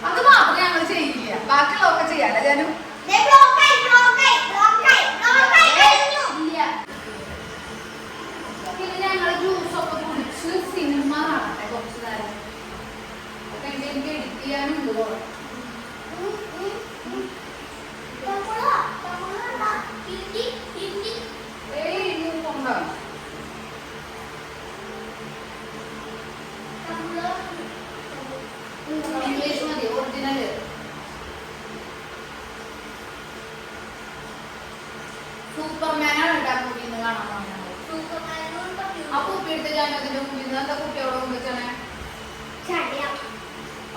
അത് മാത്രം ഞങ്ങൾ ചെയ്യില്ല. ബാക്കിയുള്ളതൊക്കെ ചെയ്യാല്ലേ ജാനു? പിന്നെ ഞങ്ങള് ജ്യൂസൊക്കെ കുടിച്ച് സിനിമ കാണട്ടെ കുറച്ച് നേരം. എനിക്ക് എഡിറ്റ് ചെയ്യാനുണ്ട് കുറെ. ഇംഗ്ലീഷ് മതി. ഒറിജിനല് സൂപ്പർമാനാണ് കേട്ടോ മൂവി ഇന്ന് കാണാൻ പോകുന്നത്. ആ കുപ്പി എടുത്ത് ഞാൻ അതിന്റെ മുമ്പിൽ നിന്ന് എന്താ കുട്ടിയോട് കൊണ്ടുവച്ചേ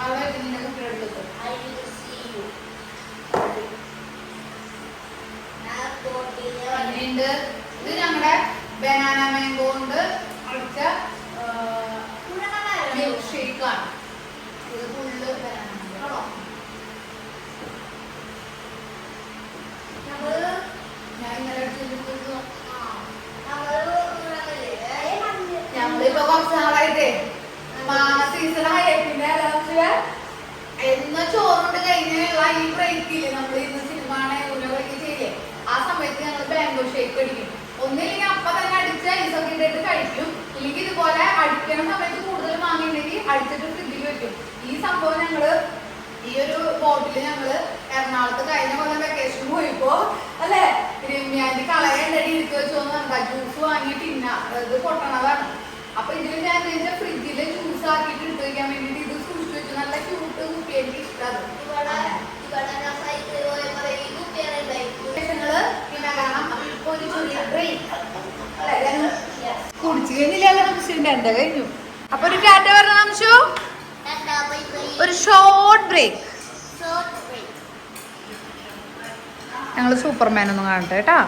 അവിടെ നിന്റെ കുട്ടിയുടെ അടുത്ത് ഇത് ഞങ്ങളുടെ ബനാന മാംഗോ കൊണ്ട് അടിച്ച മിൽക്ക് ഷേക്കാണ്. ഇത് ഫുള്ള് ബനാന മാംഗോ. ഞാൻ ഇന്നലെ ഞങ്ങളിപ്പോ കുറച്ച് നാളായിട്ടേ മാങ്ങ സീസണായ പിന്നെ എന്ന് ചോറുകൊണ്ട് കഴിഞ്ഞുള്ള ഈ ബ്രേക്കില് നമ്മൾ ഇന്ന് സിനിമയാണ് ഊനൊക്കെ ചെയ്യേ. ആ സമയത്ത് ഞങ്ങൾ മാംഗോ ഷേക്ക് അടിക്കും. ഒന്നില്ലെങ്കിൽ അപ്പൊ തന്നെ അടിച്ച് ഐസൊക്കെ ഇട്ടിട്ട് കഴിക്കും. ഇല്ലെങ്കിൽ ഇതുപോലെ അടിക്കണ സമയത്ത് കൂടുതൽ മാങ്ങയുണ്ടെങ്കിൽ അടിച്ചിട്ട് ഫ്രിഡ്ജിൽ വെക്കും. ഈ സംഭവം ഞങ്ങള് ഈ ഒരു ബോട്ടില് ഞങ്ങള് എറണാകുളത്ത് കഴിഞ്ഞ കൊല്ലം വെക്കേഷൻ പോയപ്പോ അല്ലെ രമ്യാന്റെ കളയണ്ടടി എടുത്തു വെച്ചോന്ന് എന്താ ജ്യൂസ് വാങ്ങി തിന്ന ഇത് പൊട്ടണതാണ്. അപ്പൊ ഇതില് ഞാൻ ഫ്രിഡ്ജില് ജ്യൂസ് ആക്കിയിട്ട് ഇട്ട് വയ്ക്കാൻ വേണ്ടിട്ട് ഇത് സൂക്ഷിച്ചു വെച്ചു. നല്ല ക്യൂട്ട് കുപ്പി എനിക്ക് ഇഷ്ടമാണ്. കുടിച്ചു കഴിഞ്ഞില്ല നംശുവിന്റെ എന്താ കഴിഞ്ഞു. അപ്പൊ ഒരു ടാറ്റ പറഞ്ഞ നംശു. ഒരു ഷോർട്ട് ബ്രേക്ക്. ഞങ്ങൾ സൂപ്പർമാൻ ഒന്നും കാണട്ടെ കേട്ടാ.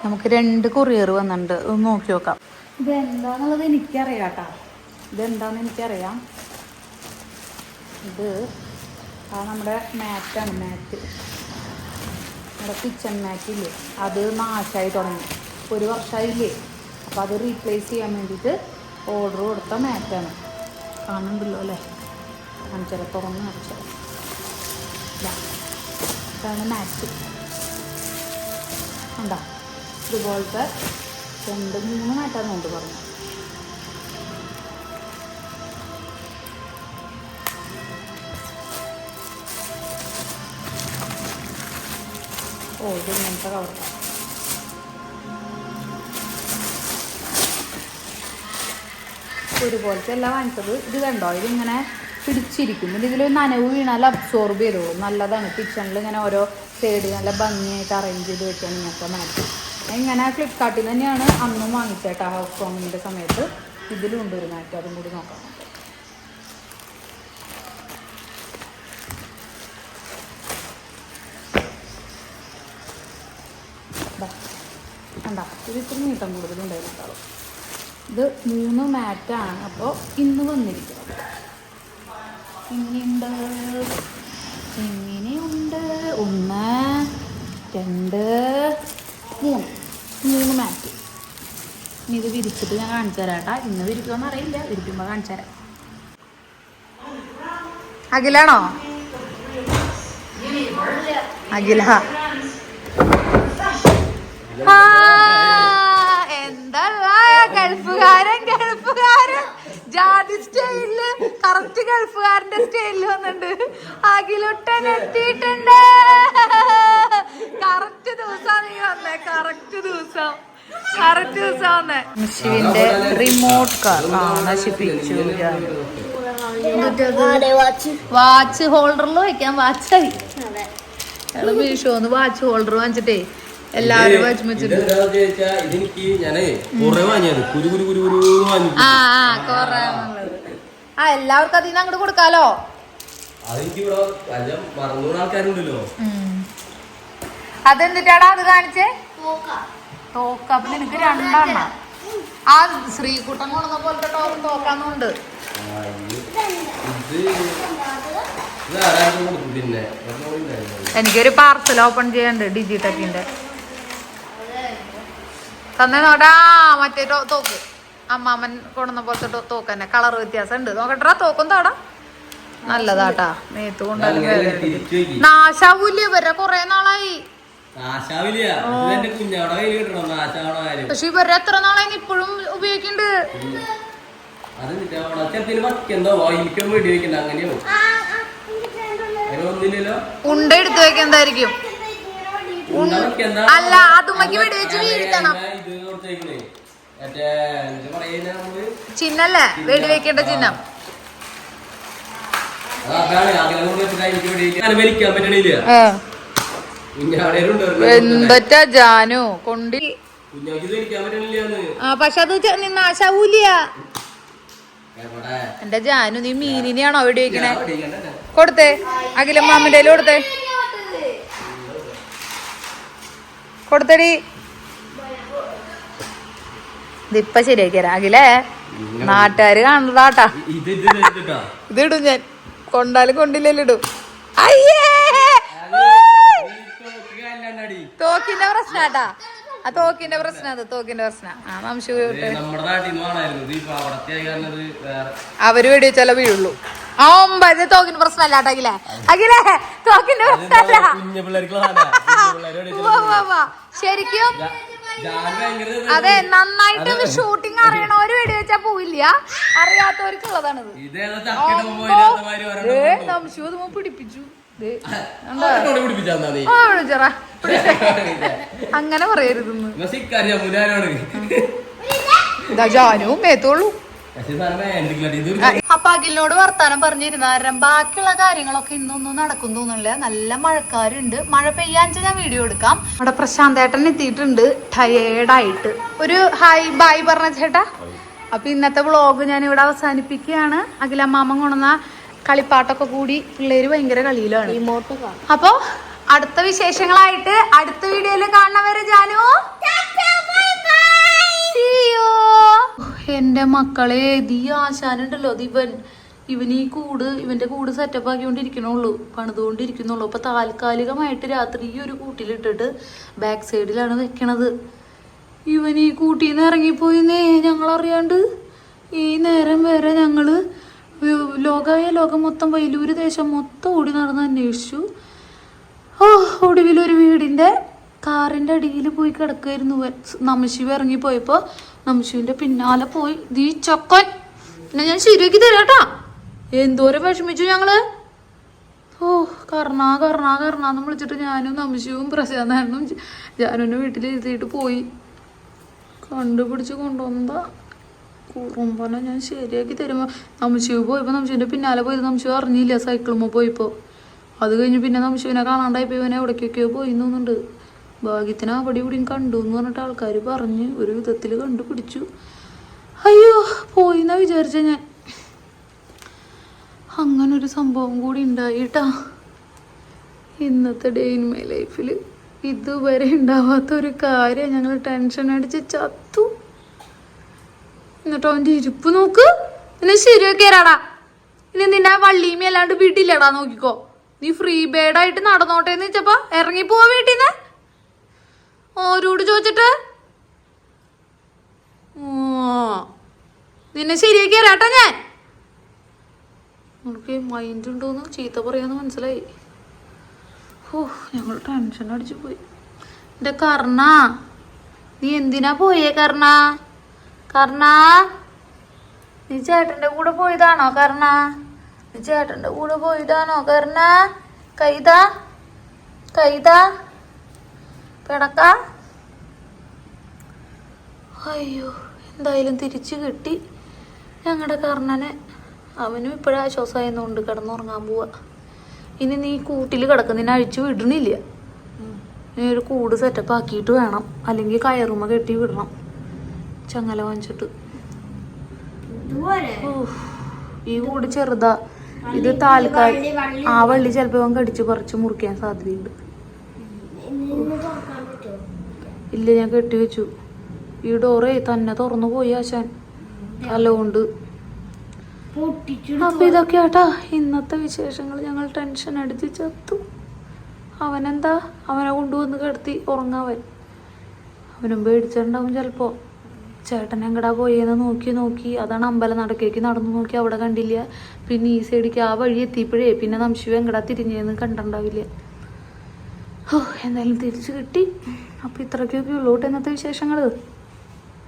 നമുക്ക് 2 കൊറിയർ വന്നിട്ടുണ്ട്. ഒന്ന് നോക്കി നോക്കാം. ഇത് എന്താന്നുള്ളത് എനിക്കറിയാം കേട്ടാ. ഇതെന്താന്ന് എനിക്കറിയാം. ഇത് നമ്മുടെ മാറ്റാണ്. മാറ്റ്, നമ്മുടെ കിച്ചൺ മാറ്റില്ലേ, അത് നാശമായി തുടങ്ങി. 1 വർഷമായില്ലേ. അപ്പോൾ അത് റീപ്ലേസ് ചെയ്യാൻ വേണ്ടിയിട്ട് ഓർഡർ കൊടുത്ത മാറ്റാണ്. കാണുന്നുണ്ടല്ലോ അല്ലേ? അഞ്ചര തുറന്ന് അടച്ചത്. ഇതാണ് മാറ്റ്. ഉണ്ടോ? ഇതുപോലത്തെ 2-3 മാറ്റാന്നുണ്ട് പറഞ്ഞു. ഇത് ഇങ്ങനത്തെ കവറാണ്. ഒരുപോലത്തെ എല്ലാം വാങ്ങിച്ചത്. ഇത് കണ്ടോ, ഇതിങ്ങനെ പിടിച്ചിരിക്കും. പിന്നെ ഇതിൽ നനവ് വീണാൽ അബ്സോർബ് ചെയ്തോളും. നല്ലതാണ്. കിച്ചണിൽ ഇങ്ങനെ ഓരോ സൈഡ് നല്ല ഭംഗിയായിട്ട് അറേഞ്ച് ചെയ്ത് വെക്കാൻ ഇങ്ങനത്തെ മാറ്റി. ഇങ്ങനെ ഫ്ലിപ്കാർട്ടിൽ തന്നെയാണ് അന്നും വാങ്ങിച്ചേട്ടാ. ഹൗസ് വാമിങ്ങിൻ്റെ സമയത്ത്. ഇതിലും ഉണ്ട് ഒരു മാറ്റ്, അതും കൂടി നോക്കാം. കണ്ടാ, ഇത് ഇത്തിരി നീട്ടം കൂടുതലുണ്ടായിരുന്നുണ്ടാവും. ഇത് 3 മാറ്റാണ്. അപ്പോൾ ഇന്ന് വന്നിരിക്കുന്നത് ഇങ്ങനെയുണ്ട്. 1, 2, 3 മാറ്റ്. ഇനി ഇത് വിരിച്ചിട്ട് ഞാൻ കാണിച്ചു തരാം കേട്ടാ. ഇന്ന് വിരിക്കുമെന്ന് അറിയില്ല, വിരിക്കുമ്പോൾ കാണിച്ചു തരാം. അഖിലാണോ? അഖില എന്താ ഗൾഫുകാരൻ ജാതി സ്റ്റൈലില് കറക്റ്റ് ഗൾഫുകാരന്റെ സ്റ്റൈലിൽ വന്നിട്ടുണ്ട്. അഖിലുട്ടൻ എത്തിയിട്ടുണ്ട്. കറക്റ്റ് ദിവസം നീ വന്നേ. കറക്റ്റ് ദിവസം വന്നേ. മിഷുവിന്റെ റിമോട്ട് കാർ നശിപ്പിച്ചു. വാച്ച് ഹോൾഡറിൽ വെക്കാൻ വാച്ചായി. മീഷോന്ന് വാച്ച് ഹോൾഡർ വാങ്ങിച്ചിട്ടേ എല്ലാരും വാച്ച് വെച്ചിട്ടുണ്ട്. എല്ലാവർക്കും അതിന് അങ്ങോട്ട് കൊടുക്കാലോ. അതെന്തിട്ടാടാ അത് കാണിച്ചേ? തോക്ക. അപ്പൊ നിനക്ക് 2 ആ ശ്രീകുട്ടൻ കൊണ്ടുവന്ന പോലത്തെ തോക്കാന്നുണ്ട്. എനിക്കൊരു പാർസൽ ഓപ്പൺ ചെയ്യാണ്ട് ഡിജിടെക്കിന്റെ. തന്നെ നോട്ടാ. മറ്റേ തോക്ക് അമ്മാമൻ കൊണ്ടുവന്ന പോലത്തെ തോക്ക് തന്നെ. കളർ വ്യത്യാസം ഉണ്ട്. നോക്കട്ടാ തോക്കും തോടാ. നല്ലതാട്ടാ. നേത്ത് കൊണ്ടാലും നാശാവൂല്ലേ ഇവരെ കൊറേ നാളായി. പക്ഷെ ഇവരെ എത്ര നാളായി ഇപ്പോഴും ഉപയോഗിക്കണ്ട്. ഉണ്ട എടുത്തു വെക്കുന്നതായിരിക്കും. അല്ല, അതുമ്മക്ക് വെടിവെച്ച് വീഴ്ത്തണം. ചിഹ്നല്ലേ വെടിവെക്കേണ്ട ചിഹ്നം. എന്താ ജാനു കൊണ്ടി. പക്ഷെ അത് നാശാവൂല. എന്റെ ജാനു, നീ മീനിനെയാണോ വെടിവെക്കണേ? കൊടുത്തേ. അഖിലമ്മാമ്മന്റെ കൊടുത്തേ. കൊടുത്തടി. ഇതിപ്പ ശരിയാക്കിയാ അഖിലേ. നാട്ടുകാര് കാണുന്നതാട്ടാ. ഇതിടും ഞാൻ. കൊണ്ടാലും കൊണ്ടില്ലല്ലോ ഇടും. അയ്യേ, തോക്കിന്റെ പ്രശ്നാട്ടാ. ആ തോക്കിന്റെ പ്രശ്നം. അത് തോക്കിന്റെ പ്രശ്നം. അവര് വെടിവെച്ചാലേ വീഴുള്ളൂ. ആ 9 തോക്കിന്റെ പ്രശ്നമല്ല അഖിലേ. അഖിലേ, തോക്കിന്റെ പ്രശ്നമല്ല. ശരിക്കും അതെ, നന്നായിട്ട് ഷൂട്ടിങ് അറിയണവര് വെടിവെച്ചാ പോവില്ല. അറിയാത്തവർക്കുള്ളതാണിത്. പിടിപ്പിച്ചു. അങ്ങനെ പറയരുതെന്ന്. ജാനുവും മേത്തോളൂ. അപ്പൊ അഖിലിനോട് വർത്താനം പറഞ്ഞിരുന്ന കാരണം ബാക്കിയുള്ള കാര്യങ്ങളൊക്കെ ഇന്നൊന്നും നടക്കും തോന്നുന്നില്ല. നല്ല മഴക്കാരുണ്ട്. മഴ പെയ്യാൻ ഞാൻ വീഡിയോ എടുക്കാം. അവിടെ പ്രശാന്തേട്ടൻ എത്തിയിട്ടുണ്ട് ടയേർഡായിട്ട്. ഒരു ഹായ് ബായ് പറഞ്ഞ ചേട്ടാ. അപ്പൊ ഇന്നത്തെ വ്ളോഗ് ഞാൻ ഇവിടെ അവസാനിപ്പിക്കുകയാണ്. അഖിലമ്മാമൻ കൊണ്ടുവന്ന കളിപ്പാട്ടൊക്കെ കൂടി പിള്ളേര് ഭയങ്കര കളിയിലാണ്. അപ്പൊ അടുത്ത വിശേഷങ്ങളായിട്ട് അടുത്ത വീഡിയോയിൽ കാണുന്നവരെ ജാനു. എൻ്റെ മക്കളെ ഈ ആശാനുണ്ടല്ലോ ഇവന് ഇവന്റെ കൂട് സെറ്റപ്പ് ആക്കിക്കൊണ്ടിരിക്കണുള്ളൂ, പണിതുകൊണ്ടിരിക്കുന്നുള്ളൂ. അപ്പൊ താൽക്കാലികമായിട്ട് രാത്രി ഈ ഒരു കൂട്ടിലിട്ടിട്ട് ബാക്ക് സൈഡിലാണ് വെക്കണത്. ഇവൻ ഈ കൂട്ടിന്ന് ഇറങ്ങിപ്പോയിന്നേ ഞങ്ങളറിയാണ്ട്. ഈ നേരം വരെ ഞങ്ങള് ലോകം മൊത്തം വൈലൂര് ദേശം മൊത്തം ഓടി നടന്ന് അന്വേഷിച്ചു. ഒടുവിലൊരു വീടിന്റെ കാറിന്റെ അടിയിൽ പോയി കിടക്കായിരുന്നു. നമശിവ് ഇറങ്ങിപ്പോയപ്പോ നമശിവിന്റെ പിന്നാലെ പോയി ദീ ചൊക്കൻ പിന്നെ ഞാൻ ശരിയാക്കി തരാട്ടാ. എന്തോരം വിഷമിച്ചു ഞങ്ങള്. കർണാന്ന് വിളിച്ചിട്ട് ഞാനും നമശിവും പ്രശാന്തനും ജാനുവിന്റെ വീട്ടിലിരുത്തിയിട്ട് പോയി. കണ്ടുപിടിച്ച് കൊണ്ടുവന്നതാ. കുറുമ്പനെ ഞാൻ ശരിയാക്കി തരുമ്പോ നമശിവ് പോയപ്പോ നമശിവിന്റെ പിന്നാലെ പോയത് നമശിവ് അറിഞ്ഞില്ല സൈക്കിളുമ്പോ പോയപ്പോ. അത് കഴിഞ്ഞ് പിന്നെ നമശിവിനെ കാണാണ്ടായപ്പോ ഇവനെ എവിടേക്കൊക്കെയോ പോയി തോന്നുന്നുണ്ട്. ഭാഗ്യത്തിന് അവിടെ ഇവിടെയും കണ്ടു എന്ന് പറഞ്ഞിട്ട് ആൾക്കാർ പറഞ്ഞ് ഒരു വിധത്തിൽ കണ്ടുപിടിച്ചു. അയ്യോ പോയിന്നാ വിചാരിച്ച ഞാൻ. അങ്ങനൊരു സംഭവം കൂടി ഉണ്ടായിട്ടാ. ഇന്നത്തെ ഡേ ഇൻ മൈ ലൈഫിൽ ഇതുവരെ ഉണ്ടാവാത്തൊരു കാര്യം. ഞങ്ങൾ ടെൻഷൻ അടിച്ച് ചത്തു. എന്നിട്ട് അവൻ്റെ ഇരിപ്പ് നോക്ക്. നിന്നെ ശരിയാക്കിയരാടാ. ഇനി നിന്നെ വള്ളിയുമേ അല്ലാണ്ട് വീട്ടില്ലടാ. നോക്കിക്കോ, നീ ഫ്രീ ബേഡായിട്ട് നടന്നോട്ടേന്ന് വെച്ചപ്പോ ഇറങ്ങിപ്പോവാ വീട്ടിന്ന്. ഓരോട് ചോദിച്ചിട്ട് നിന്നെ ശരിയാക്കിയരാട്ടാ ഞാൻ. നമുക്ക് മൈൻഡ് ഉണ്ടോന്ന് ചീത്ത പറയാന്ന് മനസ്സിലായി. ഞങ്ങൾ ടെൻഷൻ അടിച്ചു പോയി. എൻ്റെ കർണ, നീ എന്തിനാ പോയേ കർണ? നീ ചേട്ടൻ്റെ കൂടെ പോയതാണോ കർണ? നീ ചേട്ടൻ്റെ കൂടെ പോയതാണോ കർണ? കൈതാ പിടക്ക. അയ്യോ എന്തായാലും തിരിച്ചു കിട്ടി ഞങ്ങളുടെ കർണനെ. അവനും ഇപ്പോഴാശ്വാസമായെന്നുകൊണ്ട് കിടന്നുറങ്ങാൻ പോവാ. ഇനി നീ കൂട്ടിൽ കിടക്കും, നിന്നെ അഴിച്ചു വിടണില്ല. നീ ഒരു കൂട് സെറ്റപ്പ് ആക്കിയിട്ട് വേണം, അല്ലെങ്കിൽ കയറുമ കെട്ടി വിടണം ചങ്ങല വാങ്ങിച്ചിട്ട്. ഈ കൂട് ചെറുതാ, ഇത് താൽക്കാലിക. ആ വള്ളി ചിലപ്പോ അവൻ കടിച്ചു പറിച്ച് മുറിക്കാൻ സാധ്യതയുണ്ട്. ഇല്ല ഞാൻ കെട്ടി വെച്ചു. ഈ ഡോറേ തന്നെ തുറന്നു പോയി ആശാൻ തലോണ്ട്. അപ്പൊ ഇതൊക്കെയാട്ടാ ഇന്നത്തെ വിശേഷങ്ങൾ. ഞങ്ങൾ ടെൻഷൻ അടിച്ച് ചത്തു. അവനെന്താ, അവനെ കൊണ്ടുവന്ന് കിടത്തി ഉറങ്ങാവൻ. അവനും പേടിച്ചിട്ടുണ്ടാവും ചിലപ്പോ. ചേട്ടൻ എങ്ങടാ പോയെന്ന് നോക്കി അതാണ് അമ്പലം നടക്കേക്ക് നടന്നു നോക്കി, അവിടെ കണ്ടില്ല. പിന്നെ ഈ സൈഡിക്ക് ആ വഴി എത്തിയപ്പോഴേ പിന്നെ നംശിവ് എങ്ങടാ തിരിഞ്ഞെന്ന് കണ്ടിട്ടുണ്ടാവില്ല. എന്തായാലും തിരിച്ചു കിട്ടി. അപ്പൊ ഇത്രയ്ക്കൊക്കെ ഉള്ളൂട്ട് ഇന്നത്തെ വിശേഷങ്ങള്.